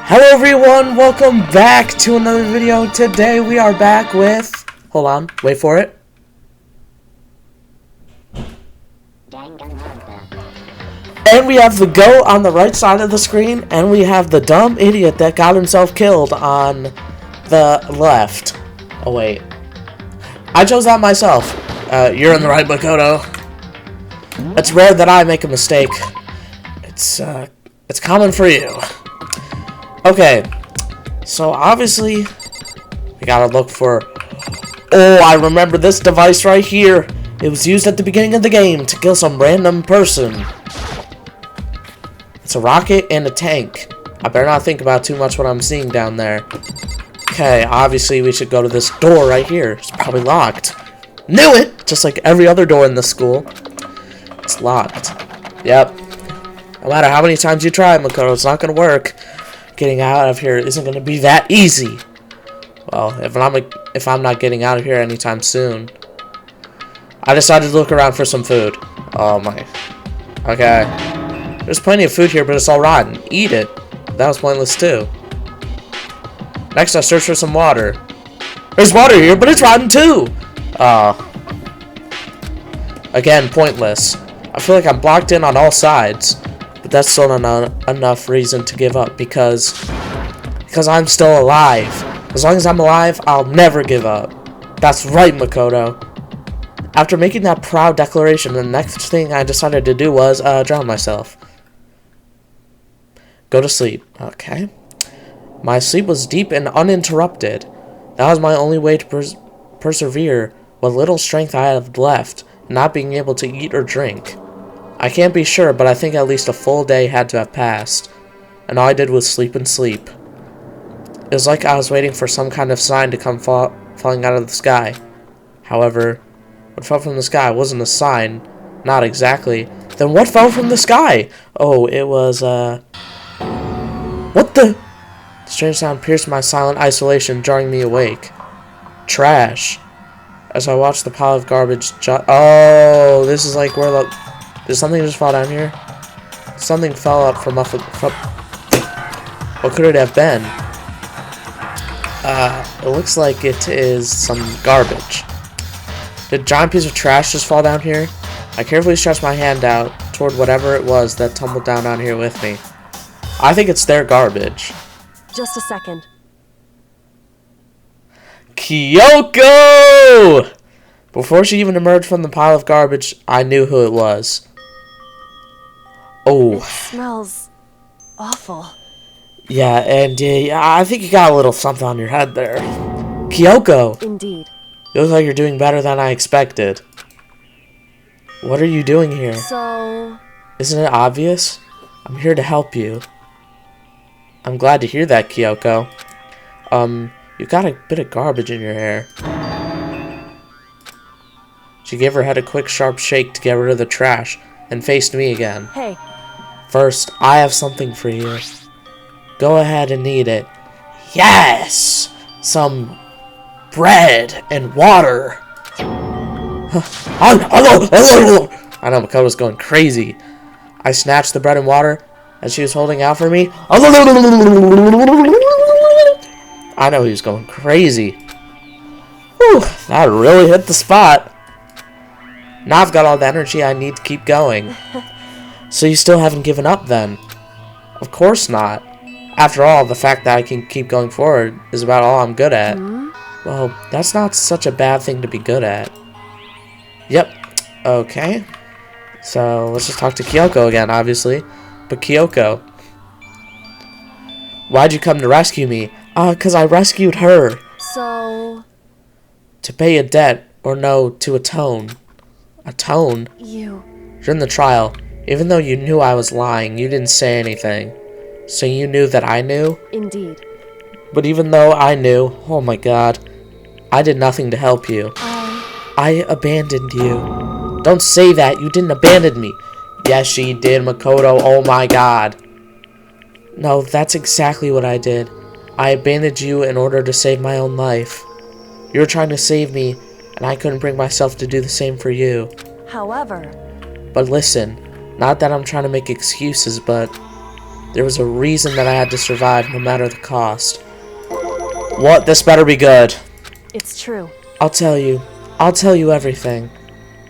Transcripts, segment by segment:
Hello everyone, welcome back to another video. Today we are back with, hold on, wait for it. And we have the goat on the right side of the screen, and we have the dumb idiot that got himself killed on the left. Oh wait, I chose that myself. You're in the right, Makoto. It's rare that I make a mistake. It's common for you. Okay, so obviously, we gotta look for... Oh, I remember this device right here. It was used at the beginning of the game to kill some random person. It's a rocket and a tank. I better not think about too much what I'm seeing down there. Okay, obviously we should go to this door right here. It's probably locked. Knew it! Just like every other door in the school. It's locked. Yep. No matter how many times you try, Makoto, it's not gonna work. Getting out of here isn't gonna be that easy. Well, if I'm not getting out of here anytime soon. I decided to look around for some food. Oh my. Okay. There's plenty of food here, but it's all rotten. Eat it. That was pointless too. Next, I search for some water. There's water here, but it's rotten too. Again, pointless. I feel like I'm blocked in on all sides. But that's still not enough reason to give up because I'm still alive. As long as I'm alive, I'll never give up. That's right, Makoto. After making that proud declaration, the next thing I decided to do was drown myself. Go to sleep. Okay. My sleep was deep and uninterrupted. That was my only way to persevere what little strength I had left, not being able to eat or drink. I can't be sure, but I think at least a full day had to have passed, and all I did was sleep and sleep. It was like I was waiting for some kind of sign to come falling out of the sky. However, what fell from the sky wasn't a sign, not exactly. Then what fell from the sky? Oh, it was, what the? The strange sound pierced my silent isolation, jarring me awake. Trash. As I watched the pile of garbage oh, this is like where the... Did something just fall down here? Something fell up from up. What could it have been? It looks like it is some garbage. Did a giant piece of trash just fall down here? I carefully stretched my hand out toward whatever it was that tumbled down on here with me. I think it's their garbage. Just a second. Kyoko! Before she even emerged from the pile of garbage, I knew who it was. Oh. It smells awful. Yeah, and I think you got a little something on your head there. Kyoko! Indeed. You look like you're doing better than I expected. What are you doing here? So... Isn't it obvious? I'm here to help you. I'm glad to hear that, Kyoko. You got a bit of garbage in your hair. She gave her head a quick, sharp shake to get rid of the trash, and faced me again. Hey. First, I have something for you. Go ahead and eat it. Yes! Some bread and water. I know, Makoto's going crazy. I snatched the bread and water as she was holding out for me. I know he was going crazy. Whew, that really hit the spot. Now I've got all the energy I need to keep going. So you still haven't given up then? Of course not. After all, the fact that I can keep going forward is about all I'm good at. Well, that's not such a bad thing to be good at. Yep. Okay. So let's just talk to Kyoko again, obviously. But Kyoko, why'd you come to rescue me? 'Cause I rescued her. So... To pay a debt, or no, to atone. Atone? During the trial, even though you knew I was lying, you didn't say anything. So you knew that I knew? Indeed. But even though I knew, oh my god, I did nothing to help you. I abandoned you. Don't say that, you didn't abandon me. Yes, she did, Makoto, oh my god. No, that's exactly what I did. I abandoned you in order to save my own life. You were trying to save me, and I couldn't bring myself to do the same for you. However... But listen, not that I'm trying to make excuses, but There was a reason that I had to survive no matter the cost. What? This better be good. It's true. I'll tell you. I'll tell you everything.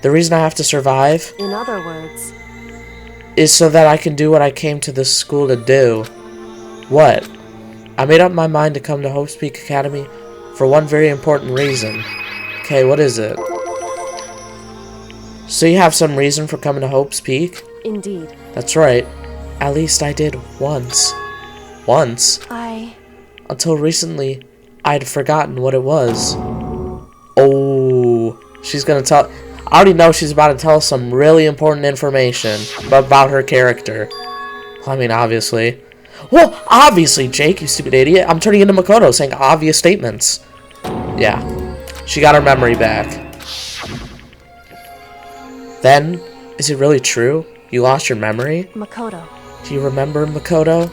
The reason I have to survive In other words, is so that I can do what I came to this school to do. What? I made up my mind to come to Hope's Peak Academy for one very important reason. Okay, what is it? So you have some reason for coming to Hope's Peak? indeed. That's right. At least I did once. Once? Until recently, I'd forgotten what it was. Oh, she's gonna tell... I already know she's about to tell us some really important information about her character. Well, I mean, obviously. Well, obviously, Jake, you stupid idiot. I'm turning into Makoto saying obvious statements. Yeah. She got her memory back. Then, is it really true? You lost your memory? Makoto. Do you remember, Makoto?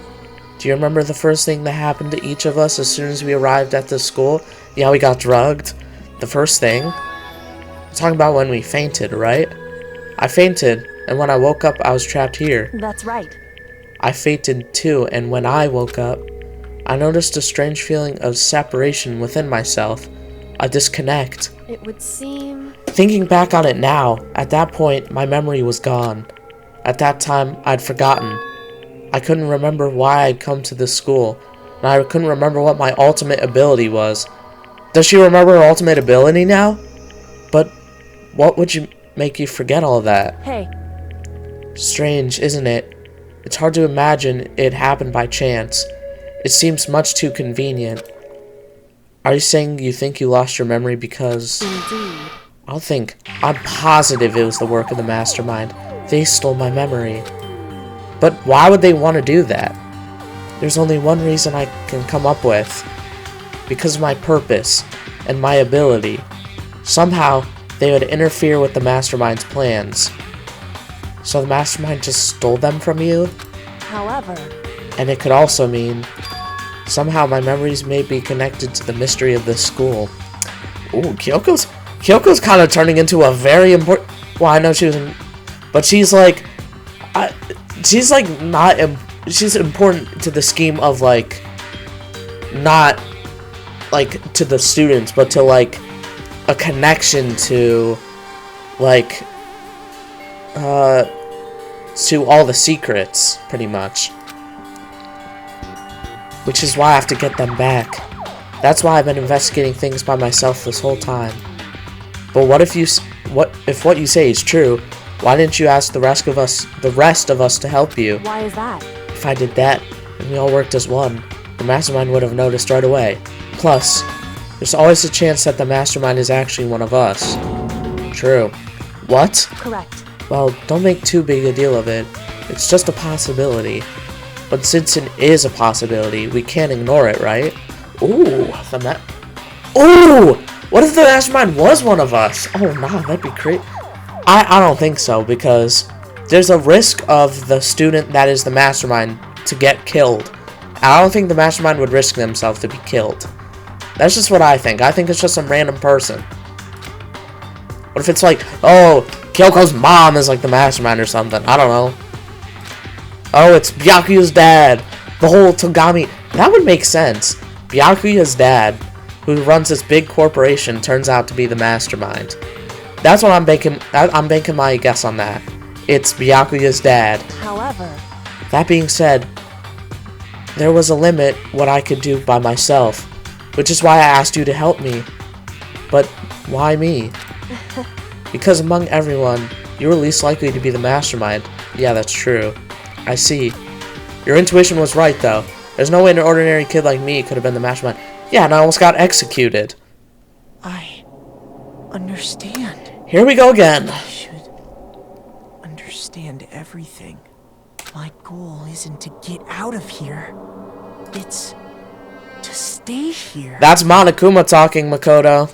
Do you remember the first thing that happened to each of us as soon as we arrived at the school? Yeah, we got drugged. The first thing? I'm talking about when we fainted, right? I fainted, and when I woke up, I was trapped here. That's right. I fainted too, and when I woke up, I noticed a strange feeling of separation within myself. A disconnect. It would seem... Thinking back on it now, at that point, my memory was gone. At that time, I'd forgotten. I couldn't remember why I'd come to this school, and I couldn't remember what my ultimate ability was. Does she remember her ultimate ability now? But what would make you forget all of that? Hey. Strange, isn't it? It's hard to imagine it happened by chance. It seems much too convenient. Are you saying you think you lost your memory because... Indeed. I'm positive it was the work of the mastermind. They stole my memory. But why would they want to do that? There's only one reason I can come up with. Because of my purpose and my ability. Somehow, they would interfere with the mastermind's plans. So the mastermind just stole them from you? However... And it could also mean... Somehow my memories may be connected to the mystery of this school. Ooh, Kyoko's kind of turning into a very important... Well, I know she was... But she's like... she's like not... She's important to the scheme of like... Not like to the students, but to like a connection to like... to all the secrets, pretty much. Which is why I have to get them back. That's why I've been investigating things by myself this whole time. But what if what you say is true? Why didn't you ask the rest of us to help you? Why is that? If I did that, and we all worked as one, the mastermind would have noticed right away. Plus, there's always a chance that the mastermind is actually one of us. True. What? Correct. Well, don't make too big a deal of it. It's just a possibility. But since it is a possibility, we can't ignore it, right? Ooh, Ooh! What if the mastermind was one of us? Oh, nah, that'd be crazy. I don't think so, because there's a risk of the student that is the mastermind to get killed. I don't think the mastermind would risk themselves to be killed. That's just what I think. I think it's just some random person. What if it's like, oh, Kyoko's mom is like the mastermind or something? I don't know. Oh, it's Byakuya's dad. The whole Togami. That would make sense. Byakuya's dad, who runs this big corporation, turns out to be the mastermind. That's what I'm banking my guess on that. It's Byakuya's dad. However... That being said, there was a limit what I could do by myself, which is why I asked you to help me. But why me? Because among everyone, you were least likely to be the mastermind. Yeah, that's true. I see. Your intuition was right, though. There's no way an ordinary kid like me could have been the mastermind. Yeah, and I almost got executed. I understand. Here we go again. I should understand everything. My goal isn't to get out of here. It's to stay here. That's Monokuma talking, Makoto.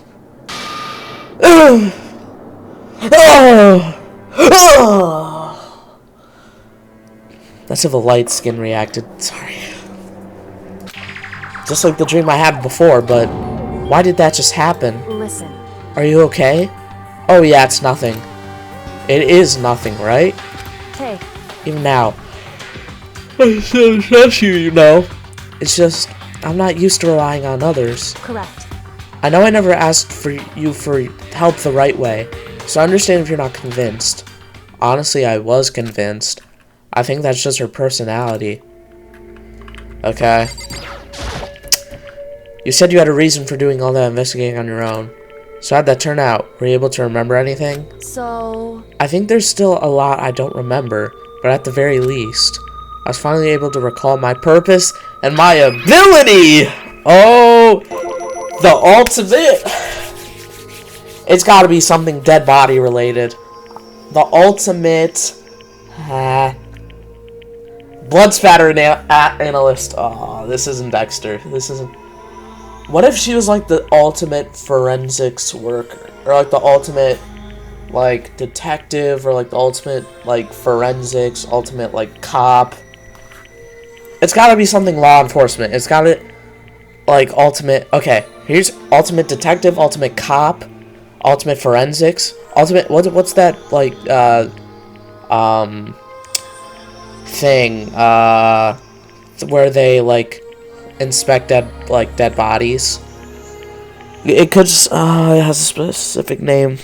That's if a light skin reacted. Sorry. Just like the dream I had before, but why did that just happen? Listen. Are you okay? Oh yeah, it's nothing. It is nothing, right? Hey. Even now. You know. It's just, I'm not used to relying on others. Correct. I know I never asked for you for help the right way, so I understand if you're not convinced. Honestly, I was convinced. I think that's just her personality. Okay. You said you had a reason for doing all that investigating on your own. So how'd that turn out? Were you able to remember anything? So... I think there's still a lot I don't remember, but at the very least, I was finally able to recall my purpose and my ability! Oh, the ultimate! It's gotta be something dead body related. The ultimate... blood spatter analyst. Oh, this isn't Dexter. This isn't... What if she was like the ultimate forensics worker? Or like the ultimate, like, detective? Or like the ultimate, like, forensics, ultimate, like, cop? It's gotta be something law enforcement. It's gotta, like, ultimate... Okay, here's ultimate detective, ultimate cop, ultimate forensics, ultimate... What's that, like, thing, where they, like... inspect dead bodies. It could just, it has a specific name.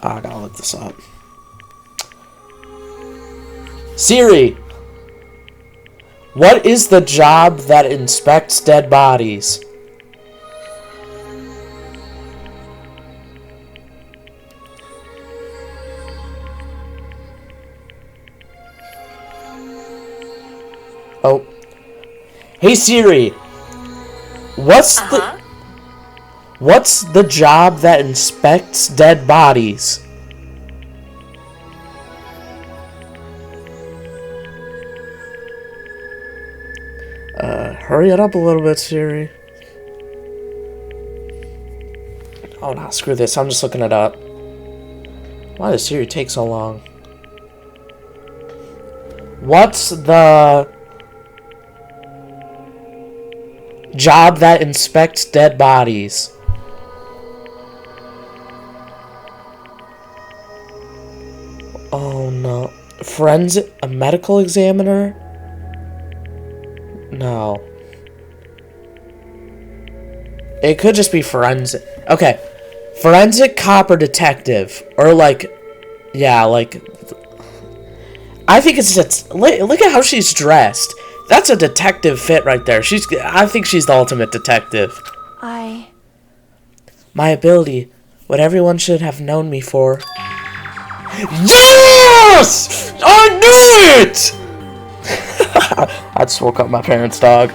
I gotta look this up. Siri, what is the job that inspects dead bodies? Oh. Hey Siri, what's the job that inspects dead bodies? Hurry it up a little bit, Siri. Oh no, screw this, I'm just looking it up. Why does Siri take so long? What's the job that inspects dead bodies? Oh no. Forensic... A medical examiner? No. It could just be forensic. Okay. Forensic cop or detective. Or like... Yeah, like... I think it's just... Look at how she's dressed. That's a detective fit right there. I think she's the ultimate detective. My ability. What everyone should have known me for. Yes! I knew it! I just woke up my parents' dog.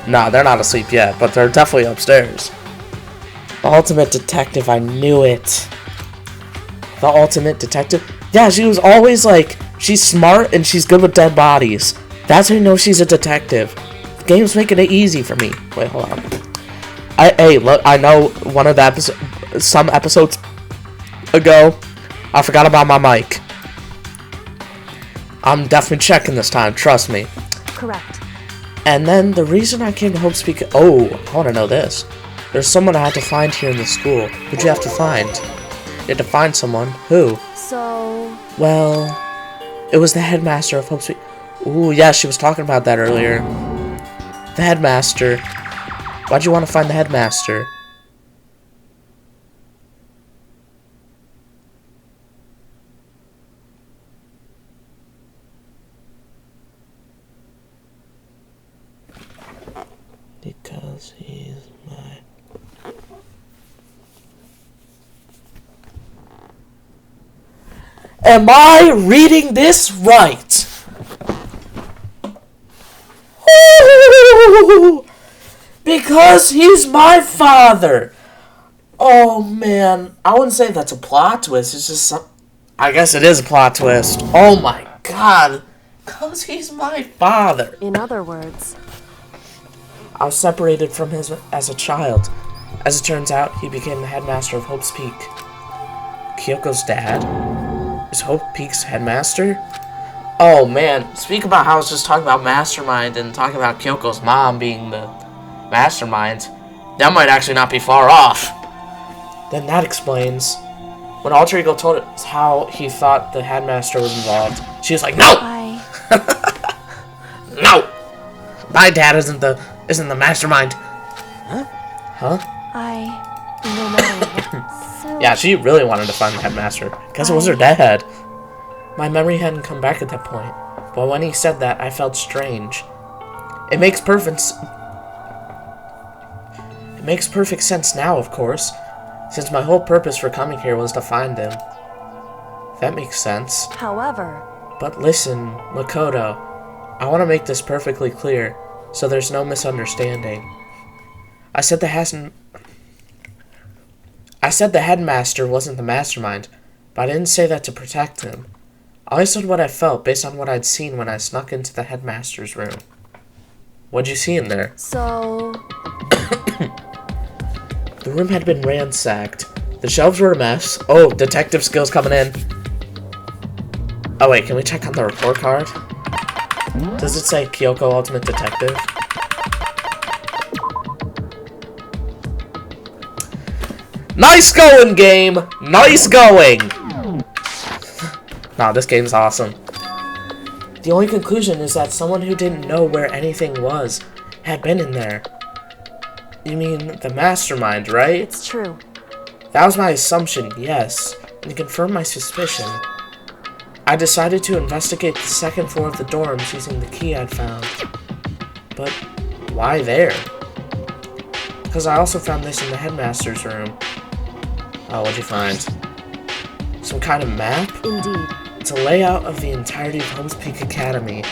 Nah, they're not asleep yet, but they're definitely upstairs. The ultimate detective, I knew it. The ultimate detective? Yeah, she was always like, she's smart and she's good with dead bodies. That's how you know she's a detective. The game's making it easy for me. Wait, hold on. Hey, look, I know one of the some episodes ago, I forgot about my mic. I'm definitely checking this time, trust me. Correct. And then the reason I came to Hope Speak... Oh, I want to know this. There's someone I had to find here in the school. Who'd you have to find? You had to find someone. Who? So... Well, it was the headmaster of Hope Speak... Ooh, yeah, she was talking about that earlier. The headmaster. Why'd you want to find the headmaster? Because he's my... Am I reading this right? Because he's my father. Oh man, I wouldn't say that's a plot twist. It's just some... I guess it is a plot twist. Oh my god. Because he's my father. in other words... I was separated from him as a child. As it turns out, he became the headmaster of Hope's Peak. Kyoko's dad? Is Hope Peak's headmaster? Oh man, speak about how I was just talking about Mastermind and talking about Kyoko's mom being the mastermind. That might actually not be far off. Then that explains. When Alter Ego told us how he thought the headmaster was involved, she was like, no! No! My dad isn't the mastermind. Huh? No matter what. So, Yeah, she really wanted to find the headmaster. Guess it was her dad. My memory hadn't come back at that point, but when he said that, I felt strange. It makes perfect sense now, of course, since my whole purpose for coming here was to find him. That makes sense. However, But listen, Makoto, I want to make this perfectly clear, so there's no misunderstanding. I said the headmaster wasn't the mastermind, but I didn't say that to protect him. I only said what I felt based on what I'd seen when I snuck into the headmaster's room. What'd you see in there? so The room had been ransacked. The shelves were a mess. Oh, detective skills coming in. Oh wait, can we check on the report card? Does it say Kyoko Ultimate Detective? Nice going, game! Nice going! Nah, this game's awesome. The only conclusion is that someone who didn't know where anything was had been in there. You mean the mastermind, right? it's true. That was my assumption, yes, and to confirm my suspicion, I decided to investigate the second floor of the dorms using the key I'd found. But why there? Because I also found this in the headmaster's room. Oh, what'd you find? Some kind of map? Indeed. It's a layout of the entirety of Holmes Peak Academy.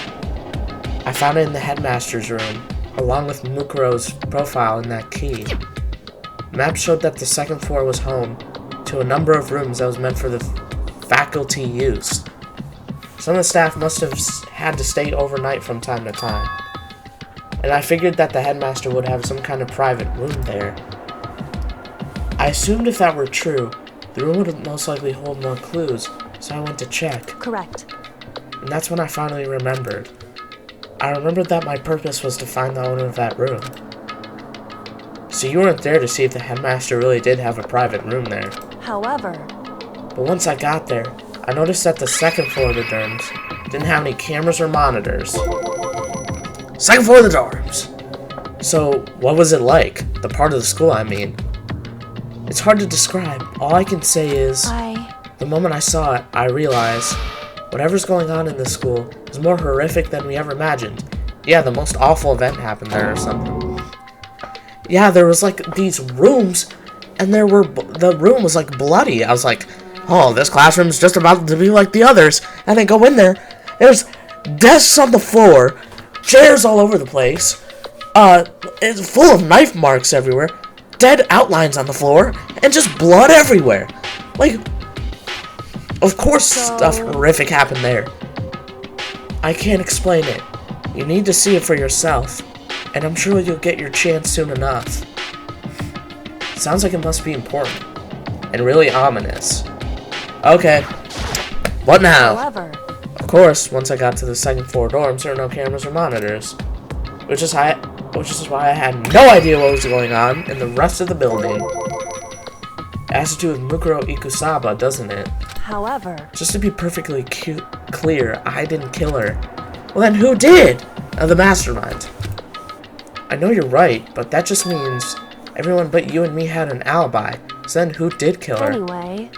I found it in the headmaster's room, along with Mukuro's profile in that key. The map showed that the second floor was home to a number of rooms that was meant for the faculty use. Some of the staff must have had to stay overnight from time to time, and I figured that the headmaster would have some kind of private room there. I assumed if that were true, the room would most likely hold more clues, so I went to check. Correct. And that's when I finally remembered. I remembered that my purpose was to find the owner of that room. So you weren't there to see if the headmaster really did have a private room there. However, But once I got there, I noticed that the second floor of the dorms didn't have any cameras or monitors. Second floor of the dorms! So, what was it like? The part of the school, I mean. It's hard to describe. All I can say is, the moment I saw it, I realized whatever's going on in this school is more horrific than we ever imagined. Yeah, the most awful event happened there or something. Yeah, there was like these rooms, and the room was like bloody. I was like, oh, this classroom's just about to be like the others. And I go in there, there's desks on the floor, chairs all over the place, it's full of knife marks everywhere, dead outlines on the floor, and just blood everywhere. Like, of course stuff horrific happened there. I can't explain it. You need to see it for yourself, and I'm sure you'll get your chance soon enough. Sounds like it must be important, and really ominous. Okay, what now? however, Of course, once I got to the second floor dorms, there were no cameras or monitors, which is why I had no idea what was going on in the rest of the building. It has to do with Mukuro Ikusaba, doesn't it? however, Just to be perfectly clear, I didn't kill her. Well then who did? The mastermind. I know you're right, but that just means everyone but you and me had an alibi. So then who did kill her? anyway,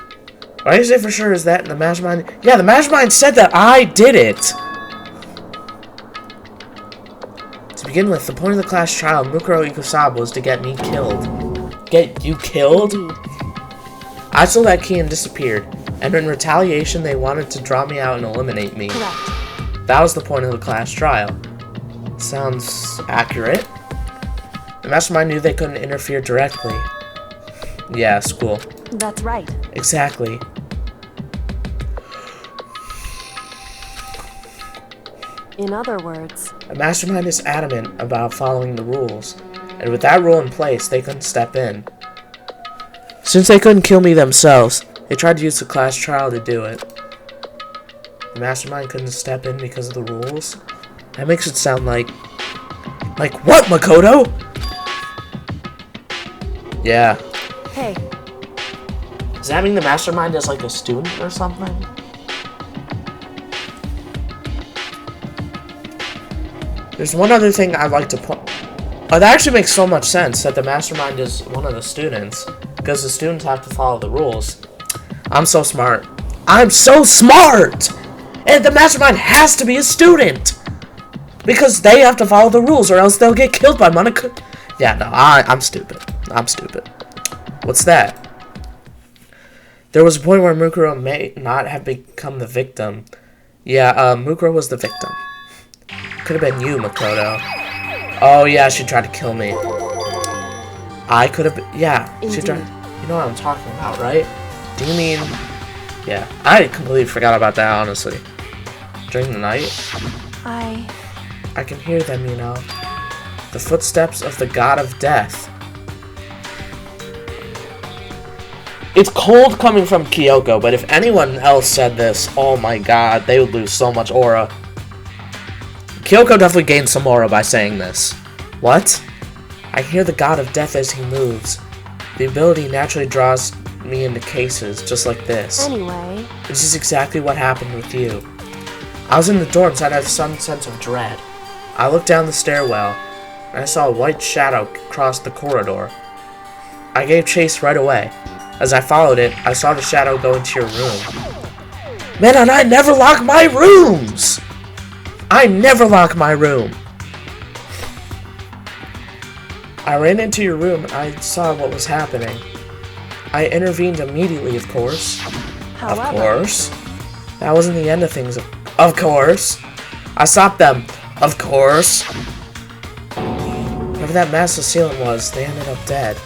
What I say for sure is that the mastermind... Yeah, the mastermind said that I did it! To begin with, the point of the class trial, Mukuro Ikusaba, was to get me killed. Get you killed? indeed. I stole that key and disappeared, and in retaliation they wanted to draw me out and eliminate me. Correct. That was the point of the class trial. Sounds accurate. The mastermind knew they couldn't interfere directly. Yeah, school. That's right. Exactly. In other words, A mastermind is adamant about following the rules, and with that rule in place, they couldn't step in. Since they couldn't kill me themselves, they tried to use the class trial to do it. The mastermind couldn't step in because of the rules? That makes it sound like... Like what, Makoto? Yeah. hey, Does that mean the mastermind is like a student or something? There's one other thing I'd like to point. Oh, that actually makes so much sense that the mastermind is one of the students, because the students have to follow the rules. I'm so smart. I'm so smart! And the mastermind has to be a student! Because they have to follow the rules, or else they'll get killed by Monica. Yeah, no, I'm stupid. I'm stupid. What's that? There was a point where Mukuro may not have become the victim. Yeah, Mukuro was the victim. Could have been you, Makoto. Oh, yeah, she tried to kill me. I could have been... Yeah, she tried... You know what I'm talking about, right? Do you mean... Yeah, I completely forgot about that, honestly. During the night? I can hear them, you know. The footsteps of the god of death. It's cold coming from Kyoko, but if anyone else said this, oh my god, they would lose so much aura. Kyoko definitely gained some aura by saying this. What? I hear the god of death as he moves. The ability naturally draws me into cases, just like this. Anyway. This is exactly what happened with you. I was in the dorms and I had some sense of dread. I looked down the stairwell, and I saw a white shadow cross the corridor. I gave chase right away. As I followed it, I saw the shadow go into your room. Man, and I never lock my rooms! I never lock my room! I ran into your room and I saw what was happening. I intervened immediately, of course. However, Of course. That wasn't the end of things. Of course. I stopped them. Of course. Whatever that massive assailant was, they ended up dead.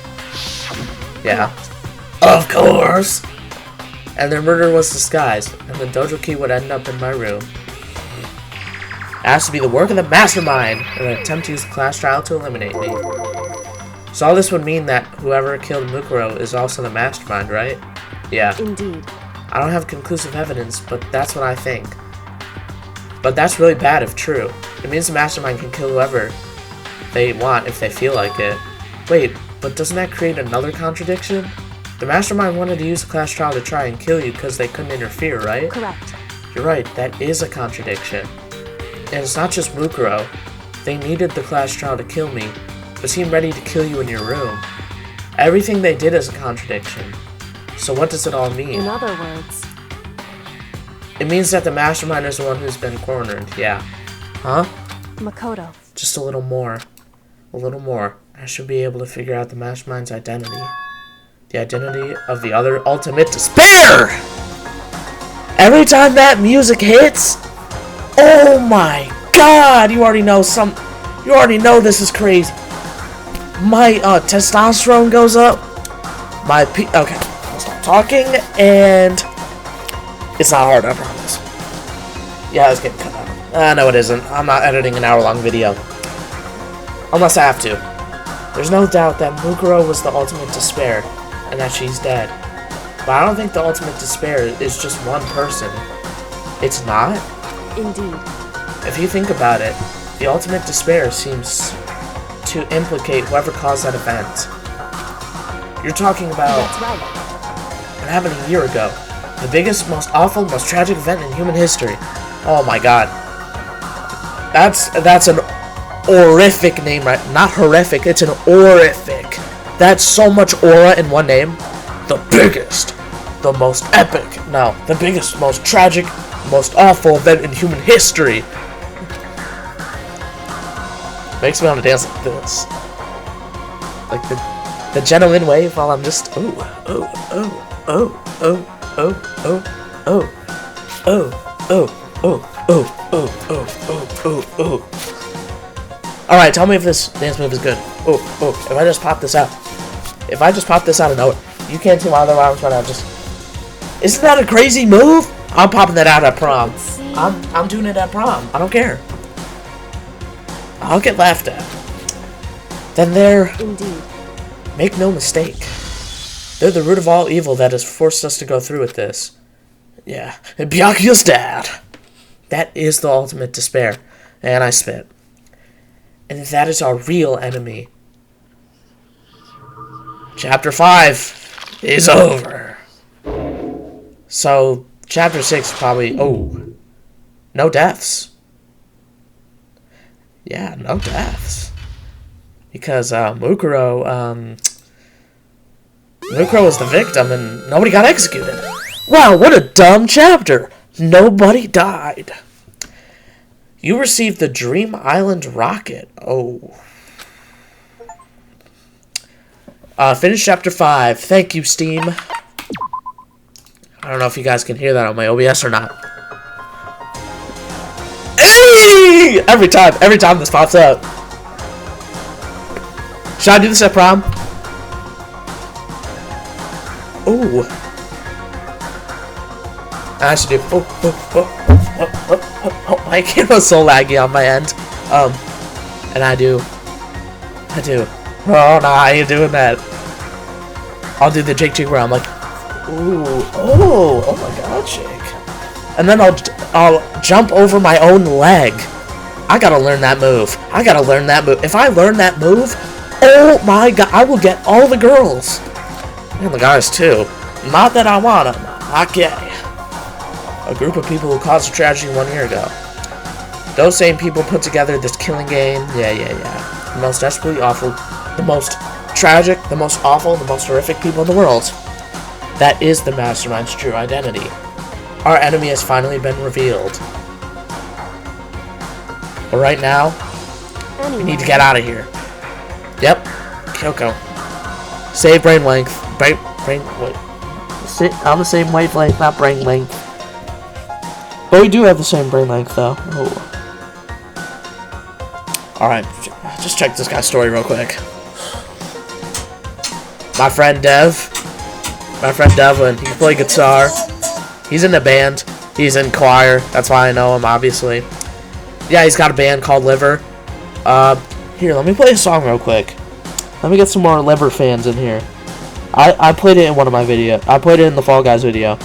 Yeah. Of course! And their murder was disguised, and the dojo key would end up in my room. It has to be the work of the mastermind, and an attempt to use the class trial to eliminate me. So all this would mean that whoever killed Mukuro is also the mastermind, right? Yeah. Indeed. I don't have conclusive evidence, but that's what I think. But that's really bad if true. It means the mastermind can kill whoever they want if they feel like it. Wait, but doesn't that create another contradiction? The mastermind wanted to use the class trial to try and kill you because they couldn't interfere, right? Correct. You're right, that is a contradiction. And it's not just Mukuro. They needed the class trial to kill me, but seemed ready to kill you in your room. Everything they did is a contradiction. So what does it all mean? In other words, It means that the mastermind is the one who's been cornered, yeah. Huh? Makoto. Just a little more. A little more. I should be able to figure out the mastermind's identity. The identity of the other ultimate despair! Every time that music hits, oh my god, you already know this is crazy. My testosterone goes up. Okay, I'll stop talking, and it's not hard, I promise. Yeah, it's getting cut out. No it isn't. I'm not editing an hour-long video. Unless I have to. There's no doubt that Mukuro was the ultimate despair, and that she's dead. But I don't think the ultimate despair is just one person. It's not? Indeed. If you think about it, the ultimate despair seems to implicate whoever caused that event. You're talking about That's right. what happened a year ago. The biggest, most awful, most tragic event in human history. Oh my god. That's an horrific name, right? Not horrific, it's an horrific. That's so much aura in one name. The biggest, the most epic, no, the biggest, most tragic, most awful event in human history. Makes me want to dance like this. Like the gentleman wave while I'm just oh. Alright, tell me if this dance move is good. If I just pop this out. If I just pop this out of nowhere. You can't see my other arms right now, just... Isn't that a crazy move? I'm popping that out at prom. I'm doing it at prom. I don't care. I'll get laughed at. Then they're... Indeed. Make no mistake. They're the root of all evil that has forced us to go through with this. Yeah. And Byakuya's dad. That is the ultimate despair. And I spit. And that is our real enemy. Chapter 5 is over. So, Chapter 6 probably... Oh. No deaths. Yeah, no deaths. Because Mukuro was the victim and nobody got executed. Wow, what a dumb chapter. Nobody died. You received the Dream Island rocket. Oh. Finish chapter 5. Thank you, Steam. I don't know if you guys can hear that on my OBS or not. Hey! Every time this pops up. Should I do this at prom? Ooh. I should do. Oh, my camera's so laggy on my end. And I do. Oh no, I ain't doing that. I'll do the Jake where I'm like, ooh, oh my god, Jake. And then I'll jump over my own leg. I gotta learn that move. If I learn that move, oh my god, I will get all the girls. And the guys too. Not that I want them. Not gay. A group of people who caused a tragedy 1 year ago. Those same people put together this killing game. Yeah. The most desperately awful, the most tragic, the most awful, the most horrific people in the world. That is the Mastermind's true identity. Our enemy has finally been revealed. But right now, we need to get out of here. Yep, Kyoko. Save brain length. Brain wait. I'm the same wavelength, not brain length. But we do have the same brain length, though. Oh. Alright, just check this guy's story real quick. My friend Devlin, he can play guitar. He's in a band. He's in choir. That's why I know him, obviously. Yeah, he's got a band called Liver. Here, let me play a song real quick. Let me get some more Liver fans in here. I played it in one of my videos. I played it in the Fall Guys video.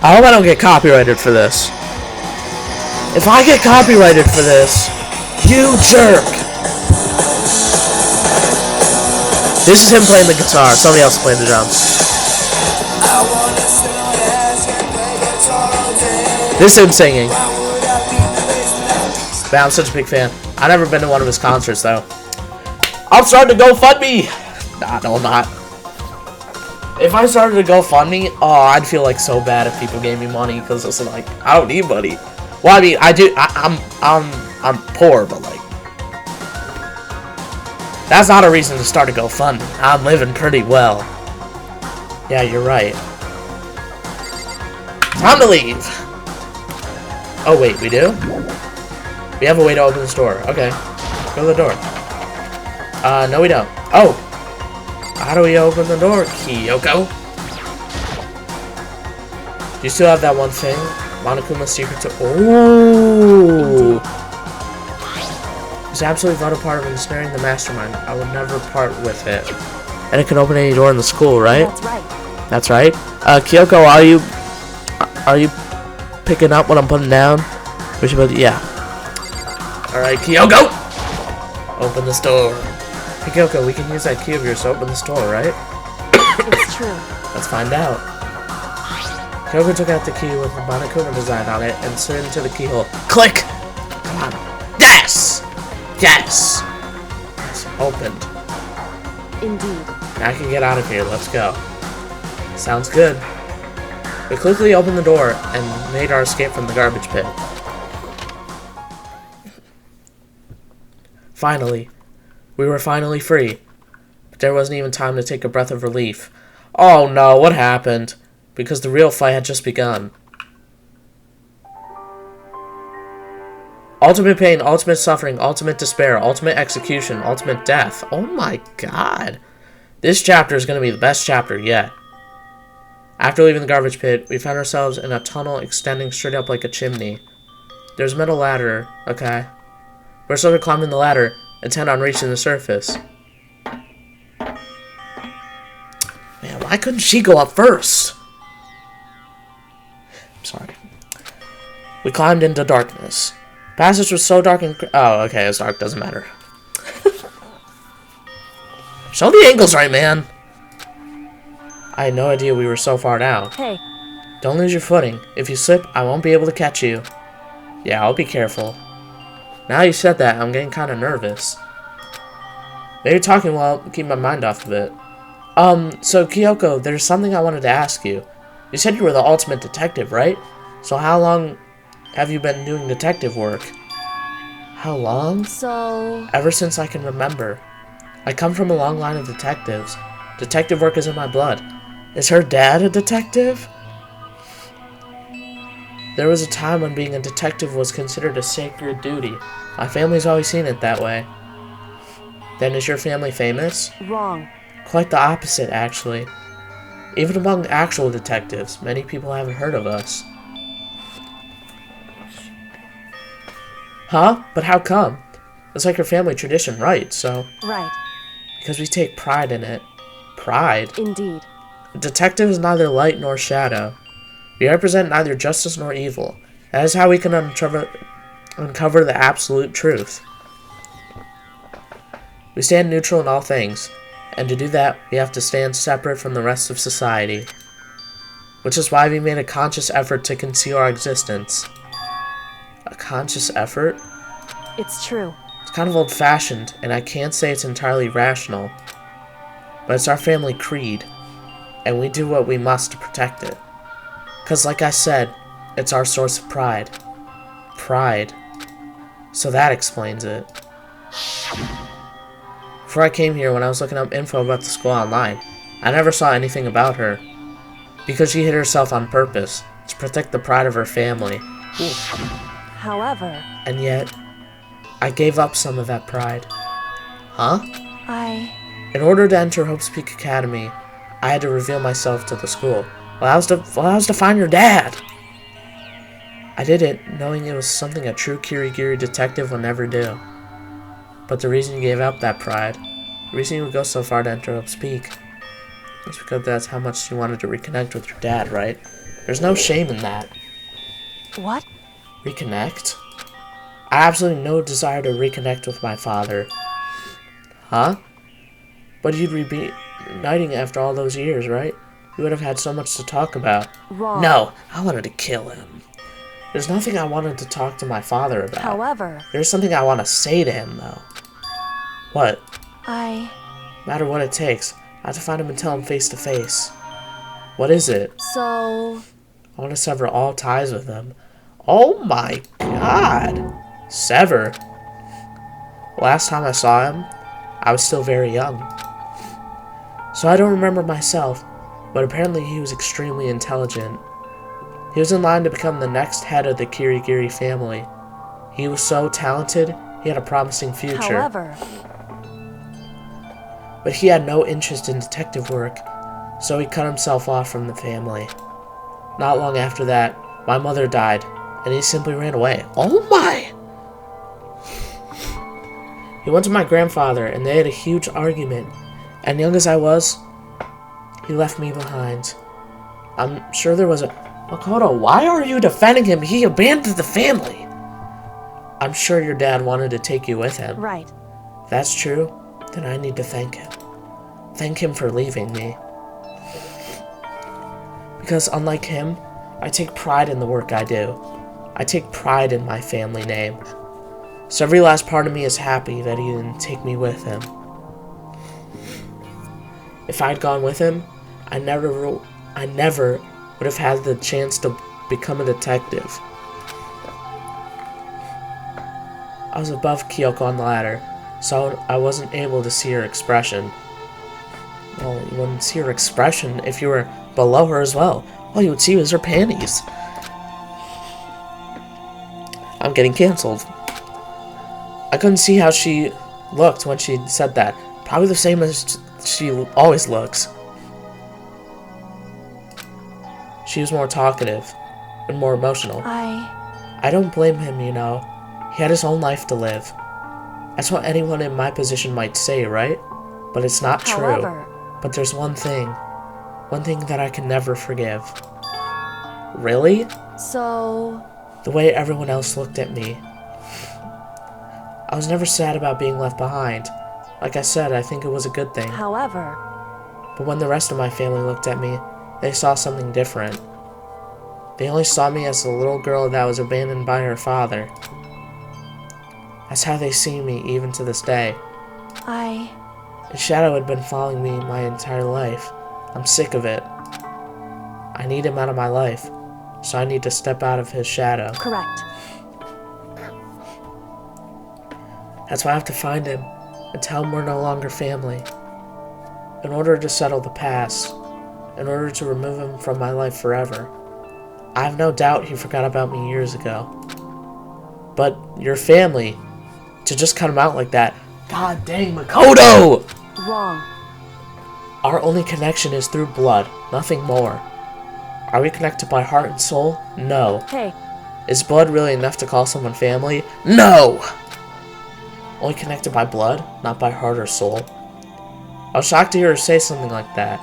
I hope I don't get copyrighted for this. If I get copyrighted for this, you jerk! This is him playing the guitar. Somebody else playing the drums. This is him singing. Man, I'm such a big fan. I've never been to one of his concerts, though. I'm starting to GoFundMe! Nah, no, I'm not. If I started to GoFundMe, oh, I'd feel like so bad if people gave me money, because it's like, I don't need money. Well, I mean, I do, I'm poor, but like, that's not a reason to start a GoFundMe. I'm living pretty well. Yeah, you're right. Time to leave. Oh, wait, we do? We have a way to open this door. Okay. Go to the door. No we don't. Oh! How do we open the door, Kyoko? Do you still have that one thing? Monokuma's secret to... Ooh! It's absolutely vital part of ensnaring the mastermind. I would never part with it. And it can open any door in the school, right? That's right. That's right. Kyoko, are you picking up what I'm putting down? We should put... Yeah. Alright, Kyoko! Open this door. Hey, Kyoko, we can use that key of yours to open this door, right? It's true. Let's find out. Kyoko took out the key with the Monokuma design on it and slid into the keyhole. Click! Come on. Yes! Yes! It's opened. Indeed. Now I can get out of here. Let's go. Sounds good. We quickly opened the door and made our escape from the garbage pit. Finally. We were finally free. But there wasn't even time to take a breath of relief. Oh no, what happened? Because the real fight had just begun. Ultimate pain, ultimate suffering, ultimate despair, ultimate execution, ultimate death. Oh my god. This chapter is going to be the best chapter yet. After leaving the garbage pit, we found ourselves in a tunnel extending straight up like a chimney. There's a metal ladder, okay. We're slowly climbing the ladder, intent on reaching the surface. Man, why couldn't she go up first? I'm sorry. We climbed into darkness. Passage was so dark and... Oh, okay, it's dark, doesn't matter. Show the angles right, man. I had no idea we were so far down. Hey. Don't lose your footing. If you slip, I won't be able to catch you. Yeah, I'll be careful. Now you said that, I'm getting kind of nervous. Maybe talking will keep my mind off of it. So Kyoko, there's something I wanted to ask you. You said you were the ultimate detective, right? So how long have you been doing detective work? How long? So... Ever since I can remember. I come from a long line of detectives. Detective work is in my blood. Is her dad a detective? There was a time when being a detective was considered a sacred duty. My family's always seen it that way. Then is your family famous? Wrong. Quite the opposite, actually. Even among actual detectives, many people haven't heard of us. Huh? But how come? It's like your family tradition, right? So... Right. Because we take pride in it. Pride? Indeed. A detective is neither light nor shadow. We represent neither justice nor evil. That is how we can uncover the absolute truth. We stand neutral in all things, and to do that, we have to stand separate from the rest of society. Which is why we made a conscious effort to conceal our existence. A conscious effort? It's true. It's kind of old-fashioned, and I can't say it's entirely rational. But it's our family creed, and we do what we must to protect it. 'Cause like I said, it's our source of pride. Pride. So that explains it. Before I came here, when I was looking up info about the school online, I never saw anything about her. Because she hid herself on purpose, to protect the pride of her family. However... And yet, I gave up some of that pride. Huh? In order to enter Hope's Peak Academy, I had to reveal myself to the school. Well, I was to find your dad! I did it, knowing it was something a true Kirigiri detective would never do. But the reason you gave up that pride, the reason you would go so far to enter Hope's Peak, is because that's how much you wanted to reconnect with your dad, right? There's no shame in that. What? Reconnect? I have absolutely no desire to reconnect with my father. Huh? But you'd be reuniting after all those years, right? We would have had so much to talk about. Wrong. No, I wanted to kill him. There's nothing I wanted to talk to my father about. However... There's something I want to say to him, though. What? No matter what it takes, I have to find him and tell him face to face. What is it? So... I want to sever all ties with him. Oh my god! Sever? Last time I saw him, I was still very young. So I don't remember myself, but apparently he was extremely intelligent. He was in line to become the next head of the Kirigiri family. He was so talented, he had a promising future. However... But he had no interest in detective work, so he cut himself off from the family. Not long after that, my mother died, and he simply ran away. Oh my! He went to my grandfather, and they had a huge argument. And young as I was, he left me behind. I'm sure there was a... Makoto, why are you defending him? He abandoned the family! I'm sure your dad wanted to take you with him. Right. If that's true, then I need to thank him. Thank him for leaving me. Because unlike him, I take pride in the work I do. I take pride in my family name. So every last part of me is happy that he didn't take me with him. If I'd gone with him, I never would have had the chance to become a detective. I was above Kyoko on the ladder, so I wasn't able to see her expression. Well, you wouldn't see her expression if you were below her as well. All you would see was her panties. I'm getting cancelled. I couldn't see how she looked when she said that. Probably the same as she always looks. She was more talkative and more emotional. I don't blame him, you know. He had his own life to live. That's what anyone in my position might say, right? But it's not true. But there's one thing that I can never forgive. Really? So... The way everyone else looked at me. I was never sad about being left behind. Like I said, I think it was a good thing. However... But when the rest of my family looked at me, they saw something different. They only saw me as the little girl that was abandoned by her father. That's how they see me, even to this day. His shadow had been following me my entire life. I'm sick of it. I need him out of my life, so I need to step out of his shadow. Correct. That's why I have to find him and tell him we're no longer family. In order to settle the past, in order to remove him from my life forever. I have no doubt he forgot about me years ago. But your family, to just cut him out like that, god dang, Makoto! Wrong. Our only connection is through blood, nothing more. Are we connected by heart and soul? No. Hey. Is blood really enough to call someone family? No! Only connected by blood, not by heart or soul. I was shocked to hear her say something like that.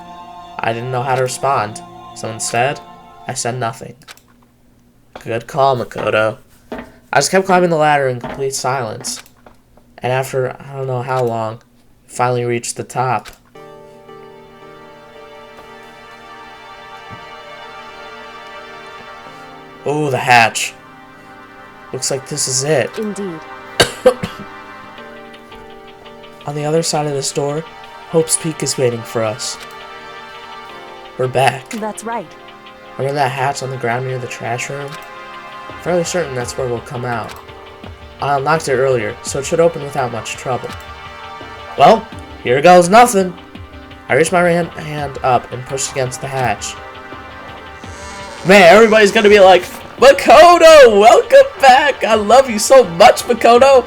I didn't know how to respond, so instead, I said nothing. Good call, Makoto. I just kept climbing the ladder in complete silence. And after, I don't know how long, finally reached the top. Oh, the hatch. Looks like this is it. Indeed. On the other side of this door, Hope's Peak is waiting for us. We're back. That's right. Remember that hatch on the ground near the trash room? I'm fairly certain that's where we'll come out. I unlocked it earlier, so it should open without much trouble. Well, here goes nothing. I reached my hand up and pushed against the hatch. Man, everybody's gonna be like, Makoto, welcome back! I love you so much, Makoto!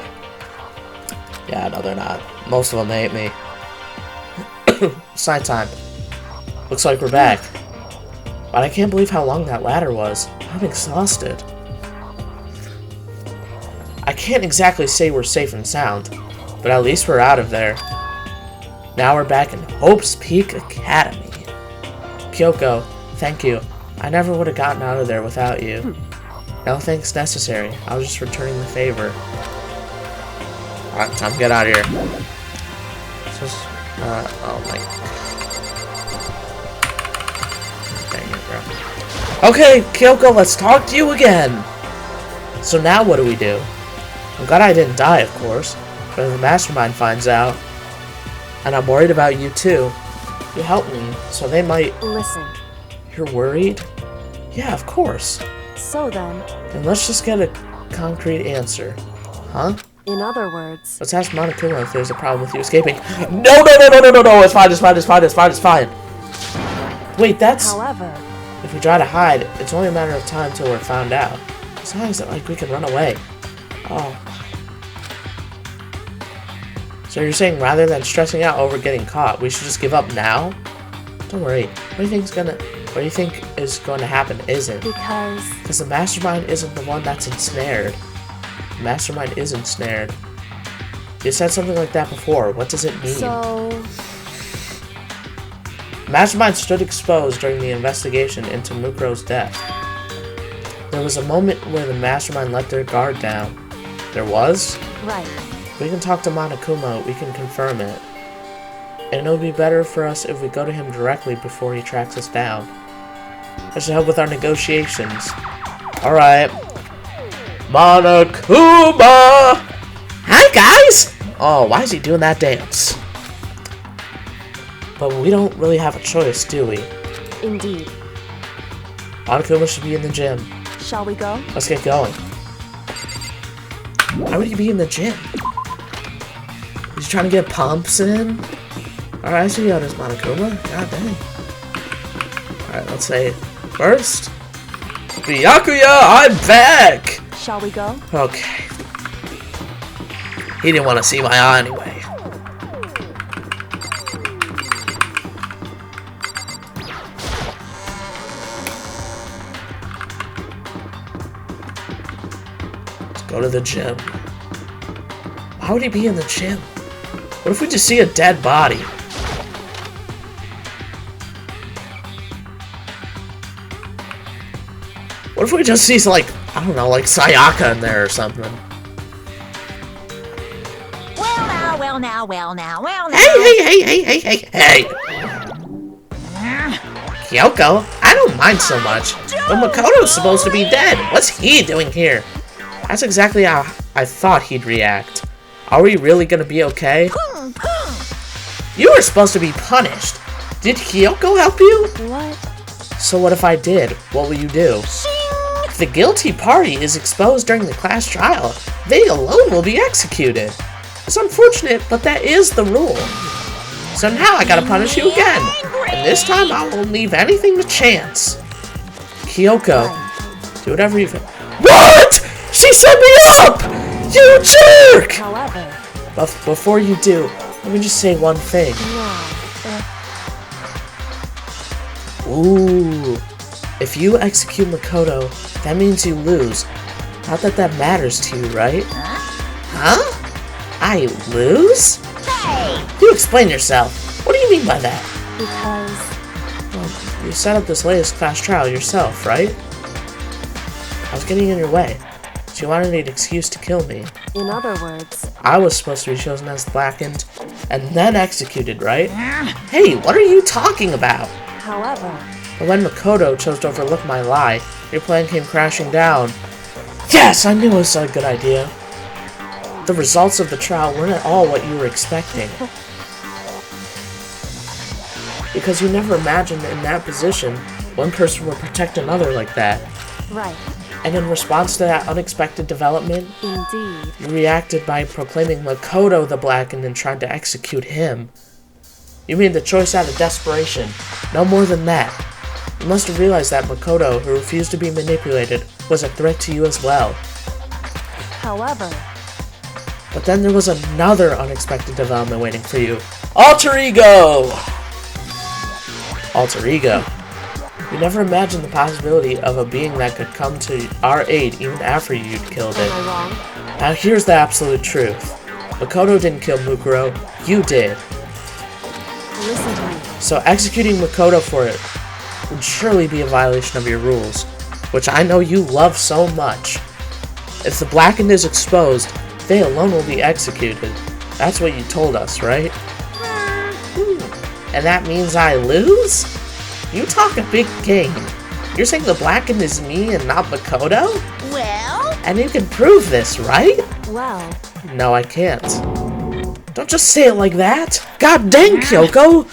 Yeah, no, they're not. Most of them hate me. It's nighttime. Looks like we're back. But I can't believe how long that ladder was. I'm exhausted. I can't exactly say we're safe and sound, but at least we're out of there. Now we're back in Hope's Peak Academy. Kyoko, thank you. I never would have gotten out of there without you. No thanks necessary. I was just returning the favor. Alright, time to get out of here. This is, oh my... Dang it, bro. Okay, Kyoko, let's talk to you again! So now what do? I'm glad I didn't die, of course. But if the Mastermind finds out... And I'm worried about you, too. You helped me, so they might... Listen. You're worried? Yeah, of course. So then... Then let's just get a concrete answer. Huh? In other words... Let's ask Monokuma if there's a problem with you escaping. No, it's fine, it's fine. Wait, that's... However... If we try to hide, it's only a matter of time till we're found out. It's not as like we can run away. Oh. So you're saying rather than stressing out over getting caught, we should just give up now? Don't worry. What do you think is going to happen isn't? Because the Mastermind isn't the one that's ensnared. The Mastermind is ensnared. You said something like that before. What does it mean? So... Mastermind stood exposed during the investigation into Mukuro's death. There was a moment where the Mastermind let their guard down. There was? Right. We can talk to Monokuma, we can confirm it. And it would be better for us if we go to him directly before he tracks us down. That should help with our negotiations. Alright. Monokuma! Hi, guys! Oh, why is he doing that dance? But we don't really have a choice, do we? Indeed. Monokuma should be in the gym. Shall we go? Let's get going. Why would he be in the gym? He's trying to get pumps in? Alright, I see how it is, Monokuma. God dang. Alright, let's say first. Byakuya, I'm back! Shall we go? Okay. He didn't want to see my eye anyway. Let's go to the gym. Why would he be in the gym? What if we just see a dead body? What if we just see, like, I don't know, like Sayaka in there or something? Well now. Hey! Kyoko, I don't mind so much, but Makoto's supposed to be dead. What's he doing here? That's exactly how I thought he'd react. Are we really gonna be okay? You were supposed to be punished. Did Hyogo help you? What? So what if I did? What will you do? If the guilty party is exposed during the class trial, they alone will be executed. It's unfortunate, but that is the rule. So now I gotta punish you again. And this time I won't leave anything to chance. Kyoko, do whatever you can. What? She set me up! You jerk! However, But before you do, let me just say one thing. Ooh. If you execute Makoto, that means you lose. Not that that matters to you, right? Huh? I lose? Hey! You explain yourself. What do you mean by that? because Well, you set up this latest class trial yourself, right? I was getting in your way. So you wanted an excuse to kill me. in other words, I was supposed to be chosen as blackened and then executed, right? Hey, what are you talking about? however, But when Makoto chose to overlook my lie, your plan came crashing down. Yes, I knew it was a good idea. The results of the trial weren't at all what you were expecting. Because you never imagined in that position, one person would protect another like that. right, And in response to that unexpected development, indeed. you reacted by proclaiming Makoto the blackened and trying to execute him. You made the choice out of desperation, no more than that. You must have realized that Makoto, who refused to be manipulated, was a threat to you as well. However, But then there was another unexpected development waiting for you. Alter Ego! Alter Ego. You never imagined the possibility of a being that could come to our aid even after you'd killed it. am I wrong? Now here's the absolute truth. Makoto didn't kill Mukuro, you did. Listen to me. So executing Makoto for it would surely be a violation of your rules, which I know you love so much. If the blackened is exposed, they alone will be executed. That's what you told us, right? And that means I lose? You talk a big game. You're saying the blackened is me and not Makoto? Well, And you can prove this, right? Well, No, I can't. Don't just say it like that. God dang, Kyoko!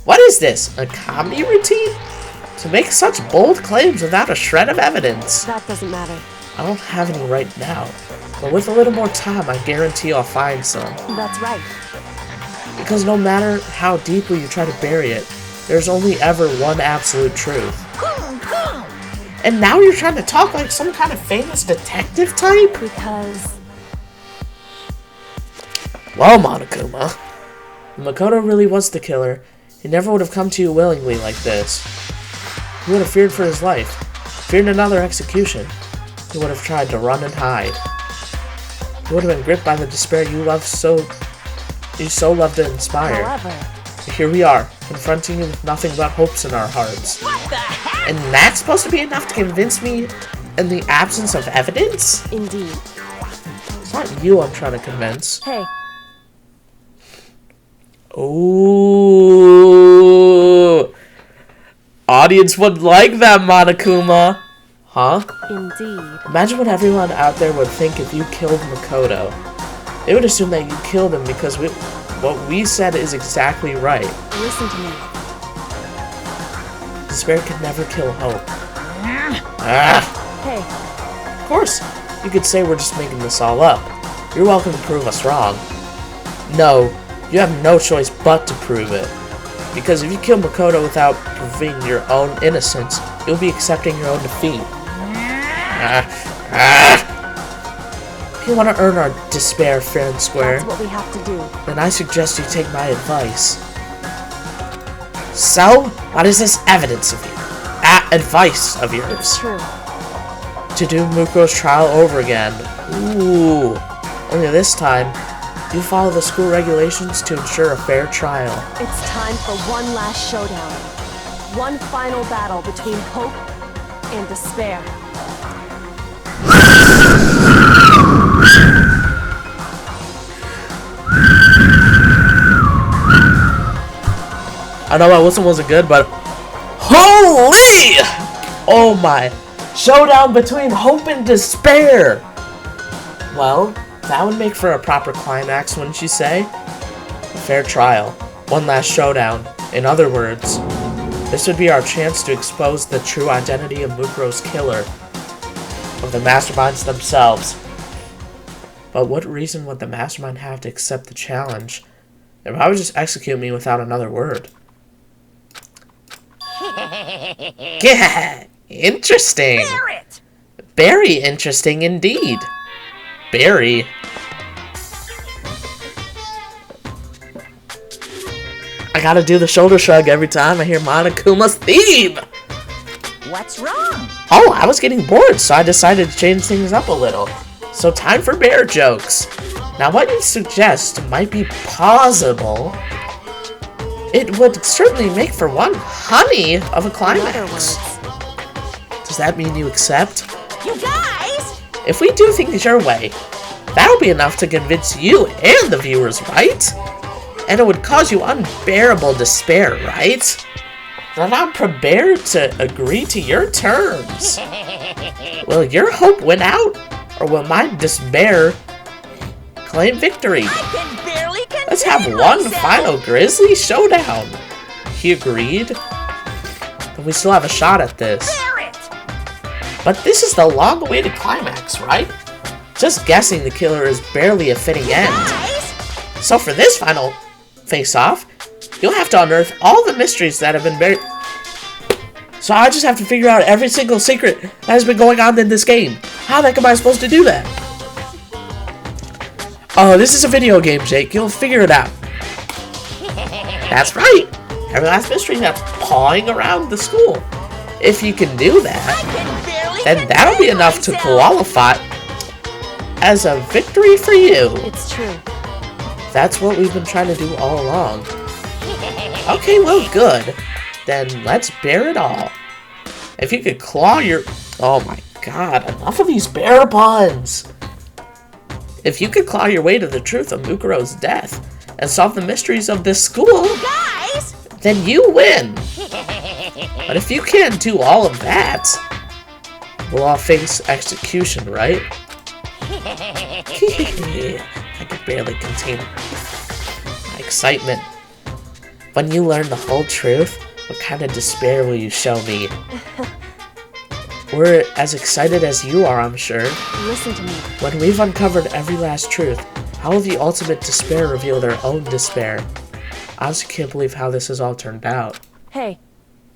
What is this? A comedy routine? To make such bold claims without a shred of evidence. that doesn't matter. I don't have any right now. But with a little more time, I guarantee I'll find some. That's right. Because no matter how deeply you try to bury it, there's only ever one absolute truth. And now you're trying to talk like some kind of famous detective type? Because Well, Monokuma, if Makoto really was the killer, he never would have come to you willingly like this. He would have feared for his life, feared another execution. He would have tried to run and hide. He would have been gripped by the despair you so love to inspire. however, Here we are, confronting you with nothing but hopes in our hearts. what the heck? And that's supposed to be enough to convince me in the absence of evidence? indeed. It's not you I'm trying to convince. Hey, Ooh. Audience would like that, Monokuma. Huh? indeed. Imagine what everyone out there would think if you killed Makoto. They would assume that you killed him because what we said is exactly right. Listen to me. Despair could never kill hope. Ah. Hey, Of course, you could say we're just making this all up. You're welcome to prove us wrong. No, you have no choice but to prove it. Because if you kill Makoto without proving your own innocence, you'll be accepting your own defeat. If you want to earn our despair fair and square, that's what we have to do. then I suggest you take my advice. So, what is this evidence of advice of yours? It's true. To do Mukuro's trial over again. Ooh. Only this time, you follow the school regulations to ensure a fair trial. It's time for one last showdown. One final battle between hope and despair. I know my whistle wasn't good, but holy! Oh my. Showdown between hope and despair. Well, that would make for a proper climax, wouldn't you say? A fair trial. One last showdown. In other words, this would be our chance to expose the true identity of Mukuro's killer, of the masterminds themselves. But what reason would the mastermind have to accept the challenge? They'd probably just execute me without another word. Yeah, interesting. Barrett! Very interesting indeed. Barry. I gotta do the shoulder shrug every time I hear Monokuma's theme. What's wrong? Oh, I was getting bored, so I decided to change things up a little. So time for bear jokes. Now what you suggest might be plausible. It would certainly make for one honey of a In other climax. words, Does that mean you accept? You guys! If we do things your way, that'll be enough to convince you and the viewers, right? And it would cause you unbearable despair, right? Then I'm prepared to agree to your terms. Will your hope win out, or will my despair claim victory? I can barely contain Let's have one myself. final grisly showdown. He agreed. But we still have a shot at this. Barrett! But this is the long-awaited climax, right? Just guessing the killer is barely a fitting end. Guys! So for this final face-off, you'll have to unearth all the mysteries that have been buried. So I just have to figure out every single secret that has been going on in this game. How the heck am I supposed to do that? Oh, this is a video game, Jake. You'll figure it out. That's right. Every last mystery that's pawing around the school. If you can do I that, can barely then that'll be contain enough to myself. qualify as a victory for you. it's true. That's what we've been trying to do all along. Okay, well, good. Then let's bear it all. If you could claw your... Oh my god, enough of these bear puns! If you could claw your way to the truth of Mukuro's death and solve the mysteries of this school, Guys! then you win! But if you can't do all of that, we'll all face execution, right? I could barely contain my excitement. When you learn the whole truth, what kind of despair will you show me? We're as excited as you are, I'm sure. Listen to me. When we've uncovered every last truth, how will the ultimate despair reveal their own despair? I honestly can't believe how this has all turned out. Hey,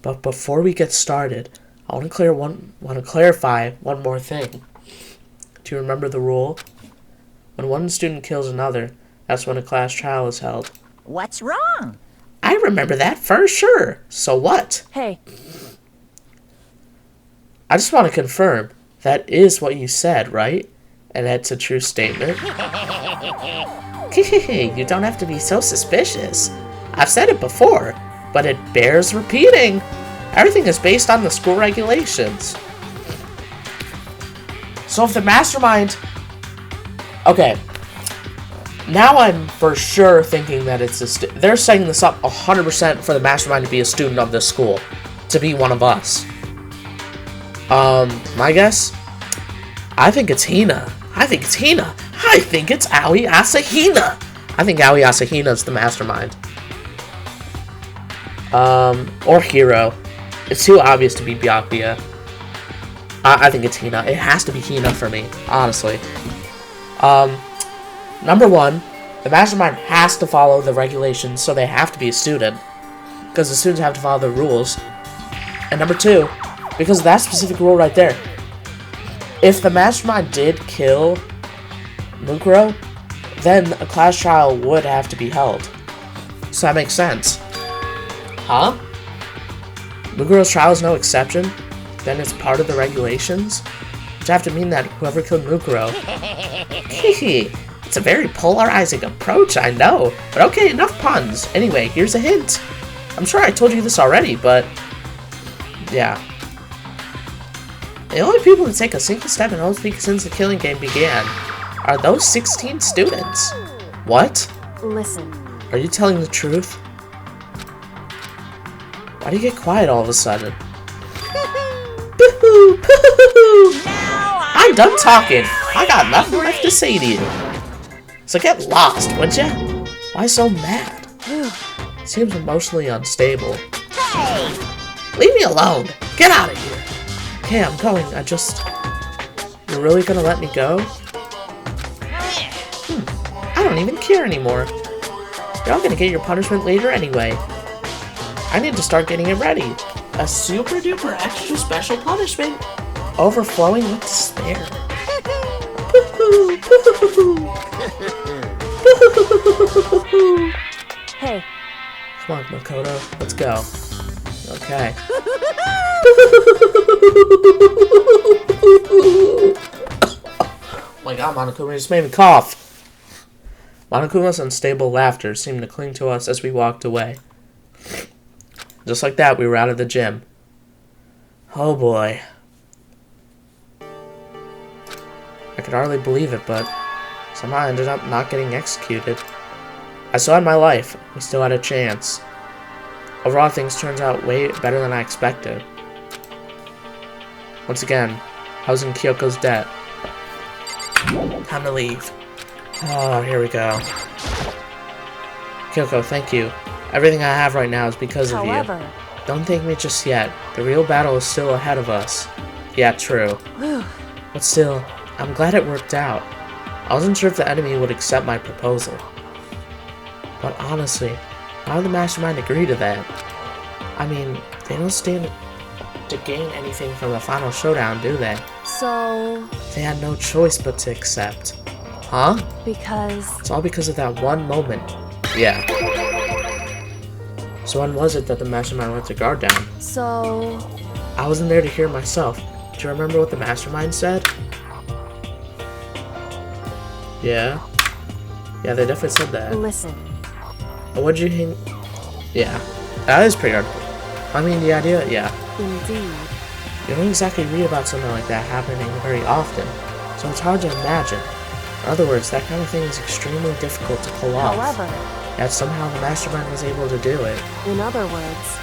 But before we get started, I want to clarify one more thing. Do you remember the rule? When one student kills another, that's when a class trial is held. What's wrong? I remember that for sure. So what? hey, I just want to confirm that is what you said, right? And that's a true statement. You don't have to be so suspicious. I've said it before, but it bears repeating. Everything is based on the school regulations. So if the mastermind... Okay. Now I'm for sure thinking that it's a... They're setting this up 100% for the mastermind to be a student of this school. To be one of us. My guess? I think it's Hina. I think it's Aoi Asahina. I think Aoi Asahina is the mastermind. Or Hiro. It's too obvious to be Byakuya. I think it's Hina. It has to be Hina for me, honestly. Number one, the mastermind has to follow the regulations, so they have to be a student. Because the students have to follow the rules. And number two, because of that specific rule right there, if the mastermind did kill Mukuro, then a class trial would have to be held. So that makes sense. Huh? Mukuro's trial is no exception? Then it's part of the regulations? Which have to mean that whoever killed Mukuro... It's a very polarizing approach, I know. But okay, enough puns. Anyway, here's a hint. I'm sure I told you this already, but... yeah. The only people to take a single step in Home Speak since the killing game began are those 16 students. What? listen. Are you telling the truth? Why do you get quiet all of a sudden? Boo-hoo! Boo-hoo! I'm done talking. I got nothing left to say to you. So get lost, would ya? Why so mad? Seems emotionally unstable. Hey! Leave me alone. Get out of here. Okay, I'm going. You're really gonna let me go? I don't even care anymore. You're all gonna get your punishment later anyway. I need to start getting it ready. A super duper extra special punishment. Overflowing with despair. Hey, Come on, Makoto. Let's go. Okay. Oh my god, Monokuma just made me cough. Monokuma's unstable laughter seemed to cling to us as we walked away. Just like that, we were out of the gym. Oh boy. I could hardly believe it, but somehow I ended up not getting executed. I still had my life. We still had a chance. Overall, things turned out way better than I expected. Once again, I was in Kyoko's debt. Time to leave. Oh, here we go. Kyoko, thank you. Everything I have right now is because of you. however, Don't thank me just yet. The real battle is still ahead of us. Yeah, true. But still, I'm glad it worked out. I wasn't sure if the enemy would accept my proposal. But honestly, how did the Mastermind agree to that? I mean, they don't stand to gain anything from the final showdown, do they? so, They had no choice but to accept. Huh? because, It's all because of that one moment. Yeah. So when was it that the Mastermind let the guard down? so, I wasn't there to hear myself. Do you remember what the Mastermind said? Yeah? Yeah, they definitely said that. listen, What'd you think? Yeah. That is pretty hard. I mean, the idea, yeah. indeed. You don't exactly read about something like that happening very often, so it's hard to imagine. In other words, that kind of thing is extremely difficult to pull off. However, Yet somehow the Mastermind was able to do it. in other words,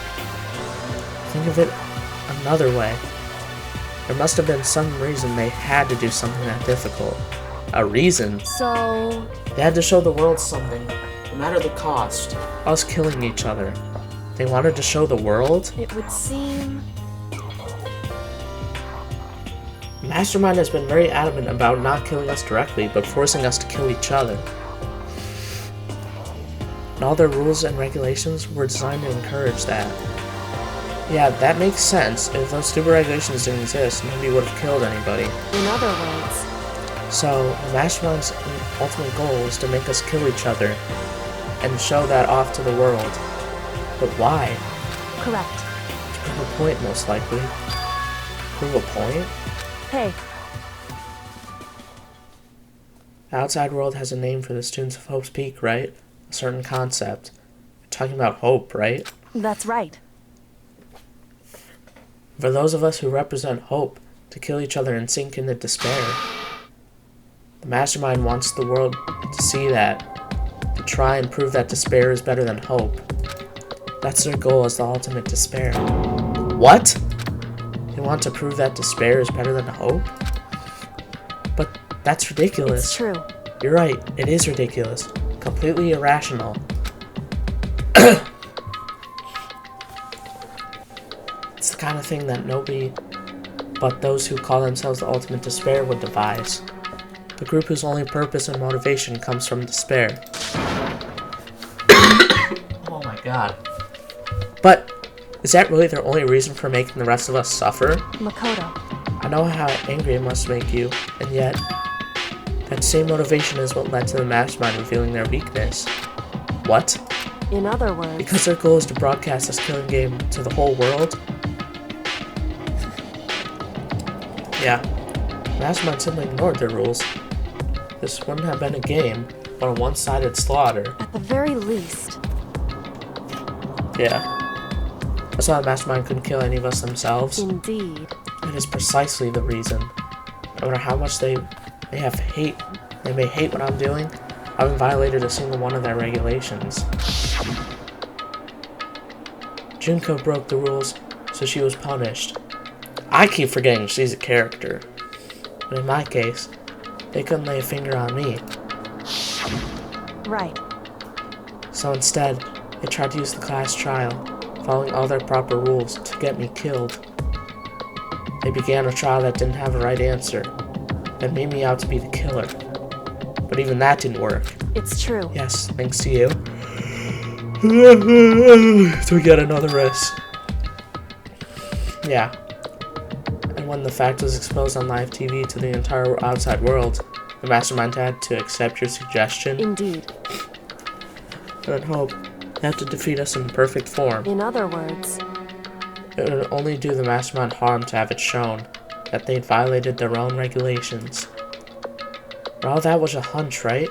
Think of it another way. There must have been some reason they had to do something that difficult. A reason? so, They had to show the world something, no matter the cost. Us killing each other. They wanted to show the world? it would seem, Mastermind has been very adamant about not killing us directly, but forcing us to kill each other. And all their rules and regulations were designed to encourage that. Yeah, that makes sense. If those stupid regulations didn't exist, nobody would have killed anybody. in other words, So, the Mastermind's ultimate goal is to make us kill each other, and show that off to the world. But why? correct. To prove a point, most likely. Prove a point? Hey, The outside world has a name for the students of Hope's Peak, right? A certain concept. You're talking about hope, right? that's right. For those of us who represent hope, to kill each other and sink into despair. The Mastermind wants the world to see that, to try and prove that despair is better than hope. That's their goal as the ultimate despair. What? They want to prove that despair is better than hope? But that's ridiculous. It's true. You're right, it is ridiculous. Completely irrational. It's the kind of thing that nobody but those who call themselves the ultimate despair would devise. The group whose only purpose and motivation comes from despair. Oh my god. But, is that really their only reason for making the rest of us suffer? Makoto, I know how angry it must make you, and yet, that same motivation is what led to the Mastermind revealing their weakness. What? in other words, Because their goal is to broadcast this killing game to the whole world? Yeah, Mastermind simply ignored their rules. This wouldn't have been a game, but a one-sided slaughter. at the very least, Yeah. That's why the Mastermind couldn't kill any of us themselves. indeed. It is precisely the reason. No matter how much they may hate what I'm doing, I haven't violated a single one of their regulations. Junko broke the rules, so she was punished. I keep forgetting she's a character. But in my case, they couldn't lay a finger on me. Right. So instead, they tried to use the class trial, following all their proper rules, to get me killed. They began a trial that didn't have a right answer, that made me out to be the killer. But even that didn't work. It's true. Yes, thanks to you. To get another race. Yeah. And when the fact was exposed on live TV to the entire outside world, the mastermind had to accept your suggestion. Indeed. And hope they have to defeat us in perfect form. In other words, It would only do the mastermind harm to have it shown that they'd violated their own regulations. But all that was a hunch, right?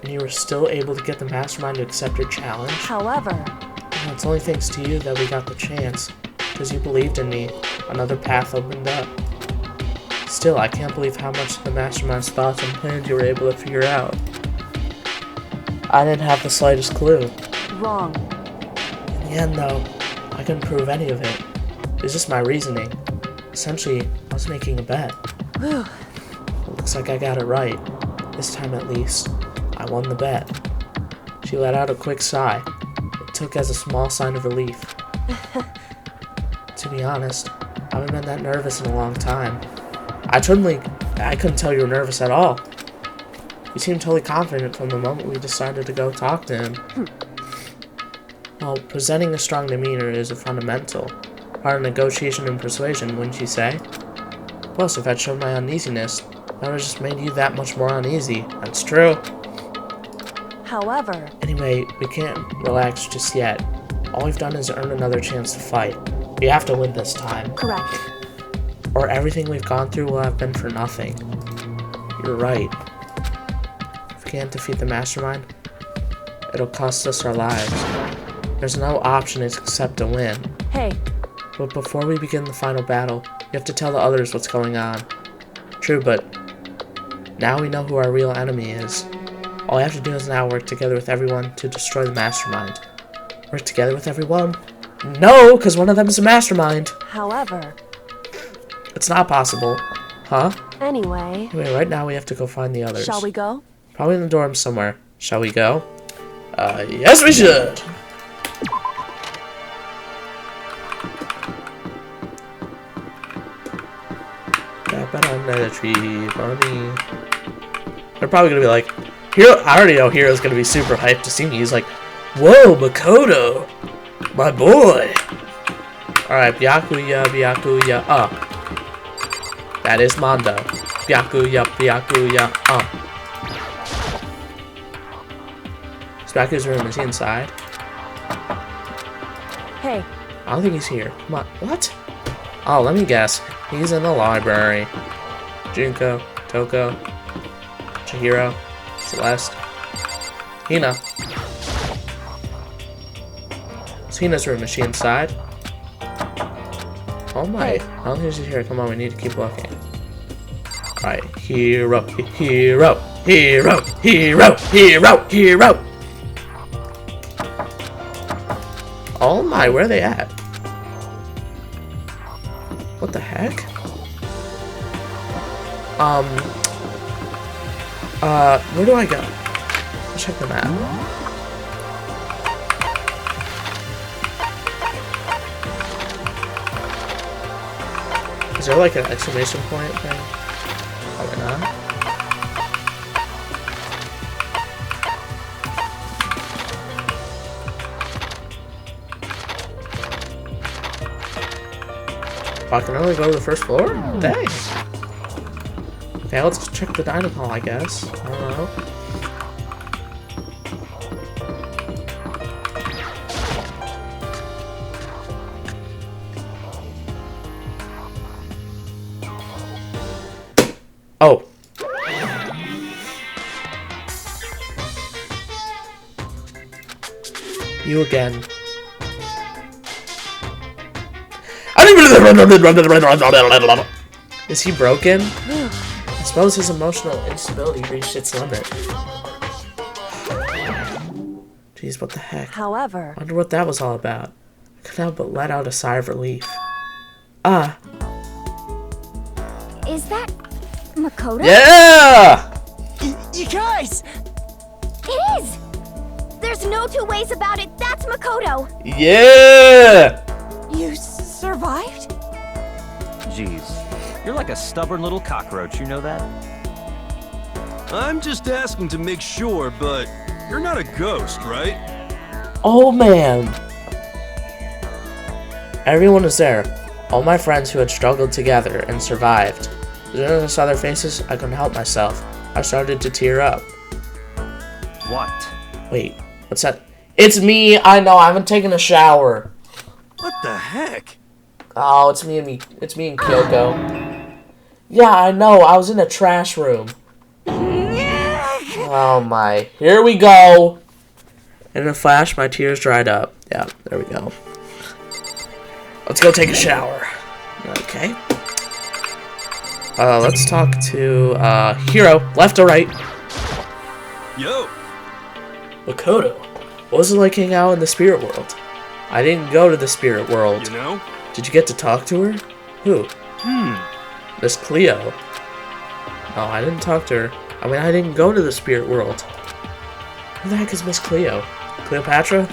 And you were still able to get the mastermind to accept your challenge? however, And it's only thanks to you that we got the chance. Because you believed in me, another path opened up. Still, I can't believe how much the mastermind's thoughts and plans you were able to figure out. I didn't have the slightest clue. wrong. In the end, though, I couldn't prove any of it. It was just my reasoning. Essentially, I was making a bet. Whew. It looks like I got it right. This time at least. I won the bet. She let out a quick sigh. It took as a small sign of relief. To be honest, I haven't been that nervous in a long time. I couldn't tell you were nervous at all. You seemed totally confident from the moment we decided to go talk to him. Well, presenting a strong demeanor is a fundamental part of negotiation and persuasion, wouldn't you say? Plus, if I'd shown my uneasiness, that would have just made you that much more uneasy. That's true. However, Anyway, we can't relax just yet. All we've done is earn another chance to fight. We have to win this time, correct. or everything we've gone through will have been for nothing. You're right. If we can't defeat the mastermind, it'll cost us our lives. There's no option except to win. Hey, But before we begin the final battle, we have to tell the others what's going on. True, but now we know who our real enemy is. All we have to do is now work together with everyone to destroy the mastermind. Work together with everyone? No, because one of them is a mastermind. however, It's not possible. Huh? anyway, Anyway, right now we have to go find the others. shall we go? Probably in the dorms somewhere. Shall we go? Yes we should! Tap it under the tree, bunny. They're probably gonna be like, Hero. I already know Hero's gonna be super hyped to see me. He's like, whoa, Makoto! My boy! Alright, Byakuya, Byakuya, That is Mondo. Byakuya, Byakuya, Is Byakuya's room? Is he inside? Hey, I don't think he's here. Come on. What? Oh, let me guess. He's in the library. Junko, Toko, Chihiro, Celeste, Hina. It's Hina's room. Is she inside? Oh my. I don't think she's here. Come on, we need to keep looking. Alright. Hero, Hero, Hero, Hero, Hero, Hero. Oh my, where are they at? What the heck? Where do I go? Let's check the map. Is there like an exclamation point thing? Probably not. I can only go to the first floor? Dang. Okay, let's check the dining hall, I guess. I don't know. Oh. You again. Is he broken? I suppose his emotional instability reached its limit. Jeez, what the heck? however, Wonder what that was all about. I couldn't help but let out a sigh of relief. Is that Makoto? Yeah! You guys! It is! There's no two ways about it. That's Makoto. Yeah! You survived? Jeez, you're like a stubborn little cockroach, you know that? I'm just asking to make sure, but you're not a ghost, right? Oh man. Everyone was there. All my friends who had struggled together and survived. As soon as I saw their faces, I couldn't help myself. I started to tear up. What? Wait, what's that? It's me! I know, I haven't taken a shower. What the heck? Oh, it's me and Kyoko. Yeah, I know, I was in a trash room. Oh my, here we go! In a flash, my tears dried up. Yeah, there we go. Let's go take a shower. Okay. Let's talk to, Hiro, left or right? Yo! Makoto, what was it like hanging out in the spirit world? I didn't go to the spirit world. You know? Did you get to talk to her? Who? Miss Cleo. No, I didn't talk to her. I mean, I didn't go to the spirit world. Who the heck is Miss Cleo? Cleopatra?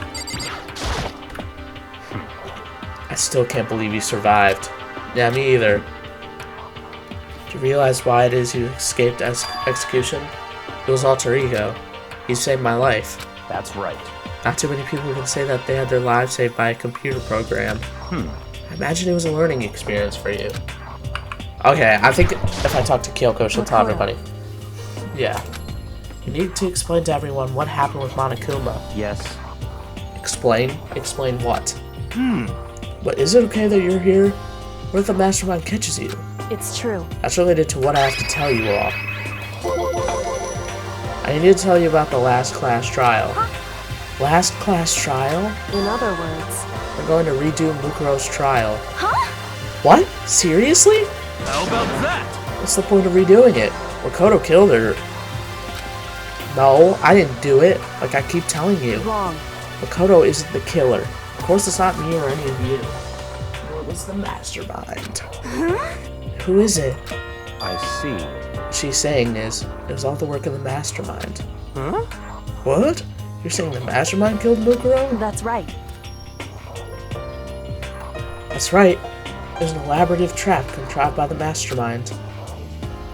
I still can't believe you survived. Yeah, me either. Do you realize why it is you escaped execution? It was alter ego. You saved my life. That's right. Not too many people can say that they had their lives saved by a computer program. I imagine it was a learning experience for you. Okay, I think if I talk to Kyoko, she'll tell everybody. Yeah. You need to explain to everyone what happened with Monokuma. Yes. Explain? Explain what? But is it okay that you're here? What if the mastermind catches you? It's true. That's related to what I have to tell you all. I need to tell you about the last class trial. Last class trial? In other words, We're going to redo Mukuro's trial. Huh? What? Seriously? How about that? What's the point of redoing it? Makoto killed her. No, I didn't do it. Like I keep telling you. wrong. Makoto isn't the killer. Of course it's not me or any of you. It was the mastermind. Who is it? I see. What she's saying is, it was all the work of the mastermind. Huh? What? You're saying the mastermind killed Mukuro? That's right. That's right. It was an elaborative trap contrived by the mastermind.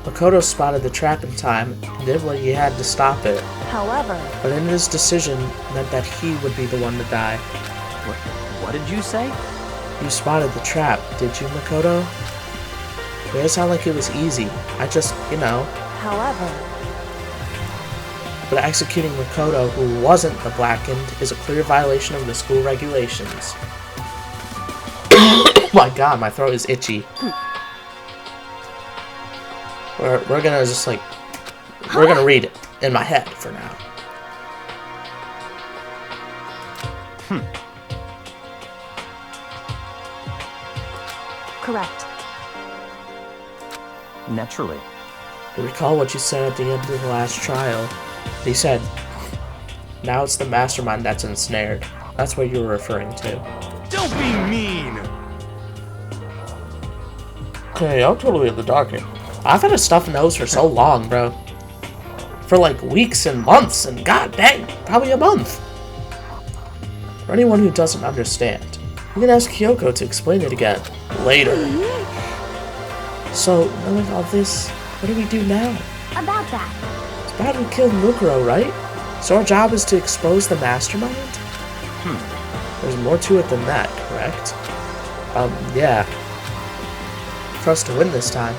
Makoto spotted the trap in time and did what he had to stop it. However, But in his decision meant that he would be the one to die. What did you say? You spotted the trap, did you, Makoto? It made it sound like it was easy. I just, however, But executing Makoto, who wasn't the Blackened, is a clear violation of the school regulations. Oh my god, my throat is itchy. We're gonna just like... We're gonna read it in my head for now. correct. Naturally. I recall what you said at the end of the last trial. You said, now it's the mastermind that's ensnared. That's what you were referring to. Don't be mean! Okay, I'm totally in the dark here. I've had a stuffed nose for so long, bro. For like weeks and months, and god dang, probably a month. For anyone who doesn't understand, you can ask Kyoko to explain it again later. So, knowing all this, what do we do now? About that. It's bad we killed Mukuro, right? So our job is to expose the mastermind? There's more to it than that, correct? Yeah. For us to win this time,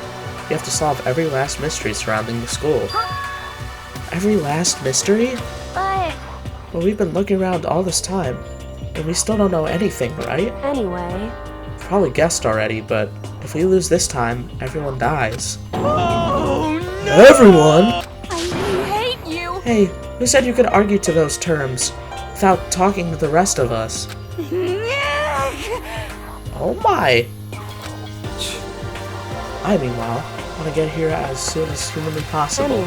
you have to solve every last mystery surrounding the school. Every last mystery? But Well, we've been looking around all this time, and we still don't know anything, right? Anyway, You've probably guessed already, but if we lose this time, everyone dies. Oh no! Everyone? I hate you. Hey, who said you could argue to those terms without talking to the rest of us? Oh my! I, meanwhile, want to get here as soon as humanly possible.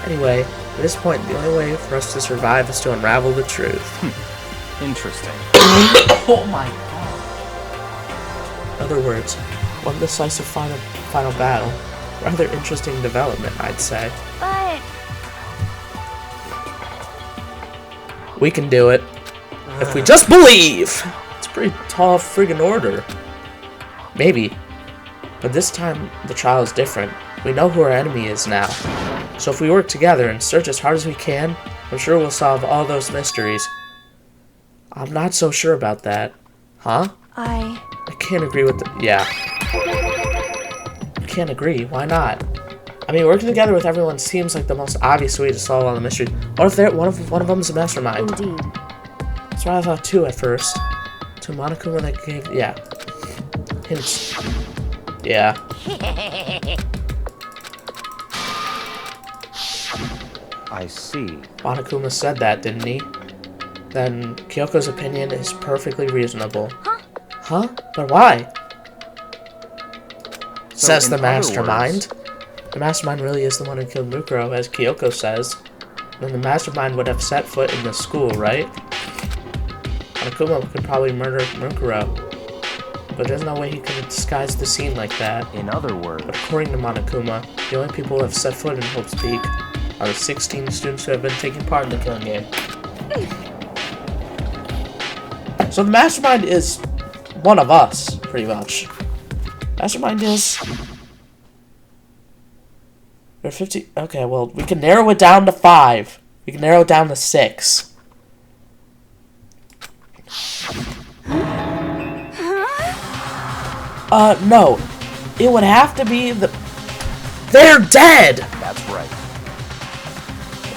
Anyway, at this point, the only way for us to survive is to unravel the truth. Interesting. Oh my god. In other words, one decisive final battle, Rather interesting development, I'd say. But We can do it. If we just believe! It's a pretty tall friggin' order. Maybe. But this time, the trial is different. We know who our enemy is now. So if we work together and search as hard as we can, I'm sure we'll solve all those mysteries. I'm not so sure about that. Huh? I can't agree with the... Yeah. I can't agree. Why not? I mean, working together with everyone seems like the most obvious way to solve all the mysteries. What if they're, one of them's a mastermind? Indeed. That's what I thought too at first. To Monokuma that gave... Yeah. Hints. Yeah. I see. Monokuma said that, didn't he? Then Kyoko's opinion is perfectly reasonable. Huh? But why? Says in the other mastermind. words- The mastermind really is the one who killed Mukuro, as Kyoko says. Then the mastermind would have set foot in the school, right? Monokuma could probably murder Mukuro. But there's no way he could have disguised the scene like that. In other words, But according to Monokuma, the only people who have set foot in Hope's Peak are the 16 students who have been taking part in the killing game. So the mastermind is one of us, pretty much. Mastermind is... There are 50... Okay, well, we can narrow it down to 5. We can narrow it down to 6. No. It would have to be the... They're dead! that's right.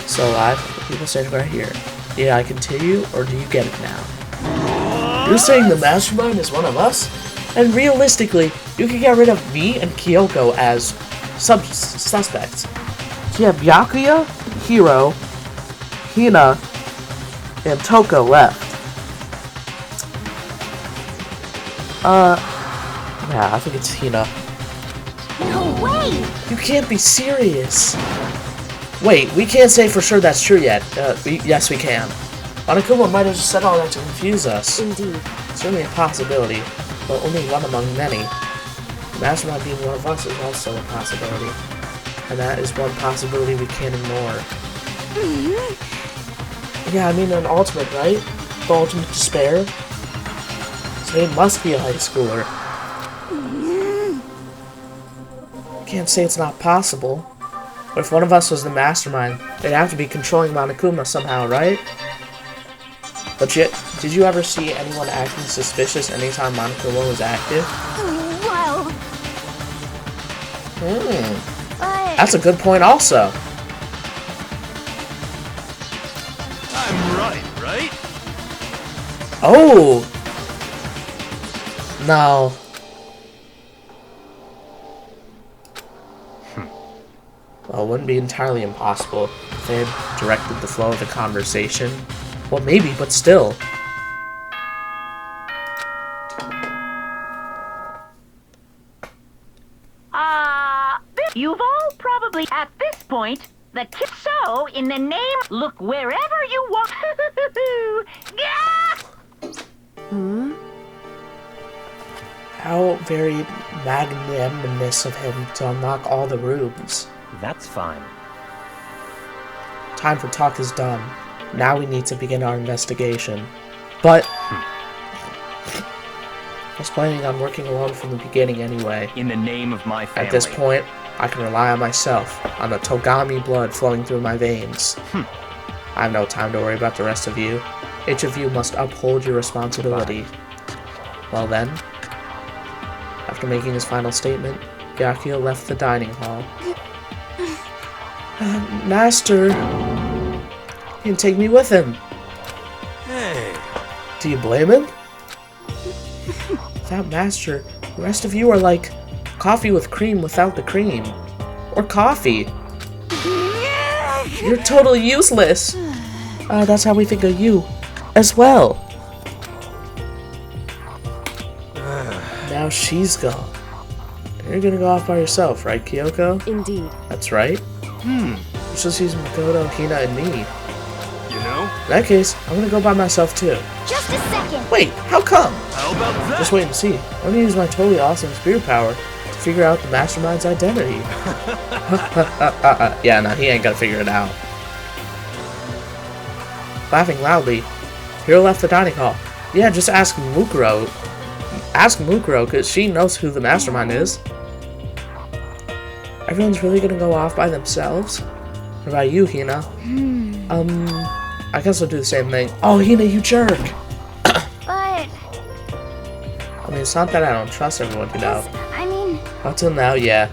So alive, people standing right here. Did I continue, or do you get it now? You're saying the mastermind is one of us? And realistically, you can get rid of me and Kyoko as suspects. So you have Byakuya, Hiro, Hina, and Toko left. Yeah, I think it's Hina. no way! You can't be serious. Wait, we can't say for sure that's true yet. Yes, we can. Monokuma might have just said all that to confuse us. Indeed. Certainly a possibility, but only one among many. The mastermind being one of us is also a possibility. And that is one possibility we can't ignore. Yeah, I mean an ultimate, right? The ultimate despair. So he must be a high schooler. Can't say it's not possible. But if one of us was the mastermind, they'd have to be controlling Monokuma somehow, right? But yet, did you ever see anyone acting suspicious anytime Monokuma was active? Well, but That's a good point also. I'm right? Oh! No. Well, it wouldn't be entirely impossible if they had directed the flow of the conversation. Well, maybe, but still. You've all probably, at this point, the kid. So, in the name, look wherever you want. How very magnanimous of him to unlock all the rooms. That's fine. Time for talk is done. Now we need to begin our investigation. But I was planning on working alone from the beginning anyway. In the name of my family. At this point, I can rely on myself, on the Togami blood flowing through my veins. I have no time to worry about the rest of you. Each of you must uphold your responsibility. Well then, after making his final statement, Byakuya left the dining hall. Master, he can take me with him. Hey, Do you blame him? Without Master, the rest of you are like coffee with cream without the cream. Or coffee. You're totally useless. That's how we think of you as well. Now she's gone. You're gonna go off by yourself, right, Kyoko? Indeed. That's right. It's just using Makoto, Hina, and me. you know? In that case, I'm gonna go by myself too. just a second. Wait, how come? How about that? Just wait and see. I'm gonna use my totally awesome spirit power to figure out the mastermind's identity. Yeah, no, he ain't gonna figure it out. Laughing loudly, Hiro left the dining hall. Yeah, just ask Mukuro. Ask Mukuro, because she knows who the mastermind is. Everyone's really gonna go off by themselves? What about you, Hina? I guess I'll do the same thing. Oh, Hina, you jerk! But... I mean, it's not that I don't trust everyone, you know. I mean... Up till now, yeah.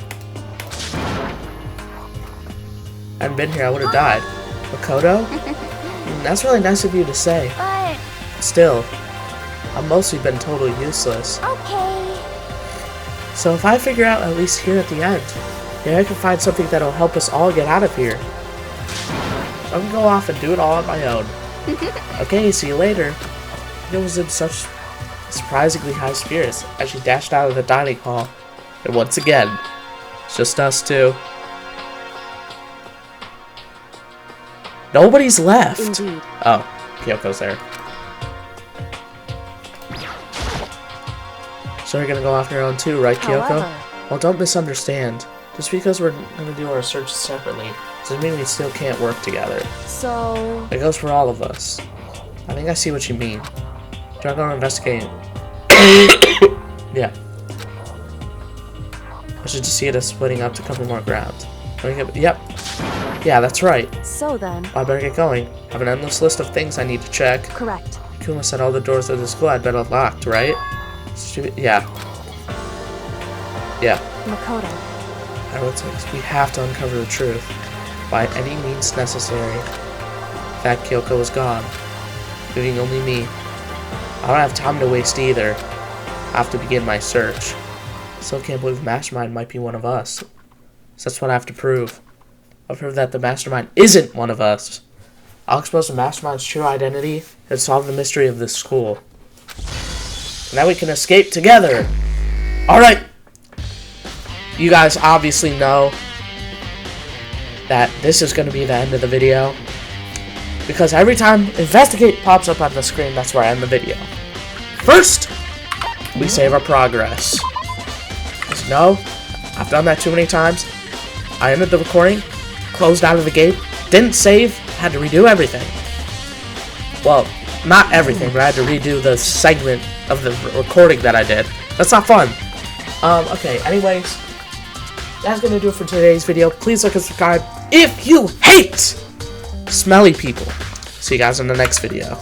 Hadn't been here, I would have died. Makoto? That's really nice of you to say. But... Still, I've mostly been totally useless. Okay. So if I figure out at least here at the end, maybe I can find something that'll help us all get out of here. So I can go off and do it all on my own. Okay, see you later. It was in such surprisingly high spirits as she dashed out of the dining hall. And once again, it's just us two. Nobody's left. Indeed. Oh, Kyoko's there. So you're gonna go off your own too, right, Kyoko? However- Well, don't misunderstand. Just because we're gonna do our search separately doesn't mean we still can't work together. So... It goes for all of us. I think I see what you mean. Try to investigate. Yeah. I should just see it as splitting up to cover more ground. Yep. Yeah, that's right. So then... I better get going. I have an endless list of things I need to check. Correct. Kuma said all the doors of the school had been unlocked, right? Yeah. Yeah. Makoto. I would say we have to uncover the truth by any means necessary. In fact, Kyoko is gone, leaving only me. I don't have time to waste either. I have to begin my search. Still can't believe the Mastermind might be one of us. So that's what I have to prove. I'll prove that the Mastermind isn't one of us. I'll expose the Mastermind's true identity and solve the mystery of this school. Now we can escape together. Alright. You guys obviously know that this is going to be the end of the video. Because every time Investigate pops up on the screen, that's where I end the video. First, we save our progress. Because no, I've done that too many times. I ended the recording, closed out of the game, didn't save, had to redo everything. Well, not everything, but I had to redo the segment of the recording that I did. That's not fun. Okay, anyways, that's gonna do it for today's video. Please like and subscribe if you hate smelly people. See you guys in the next video.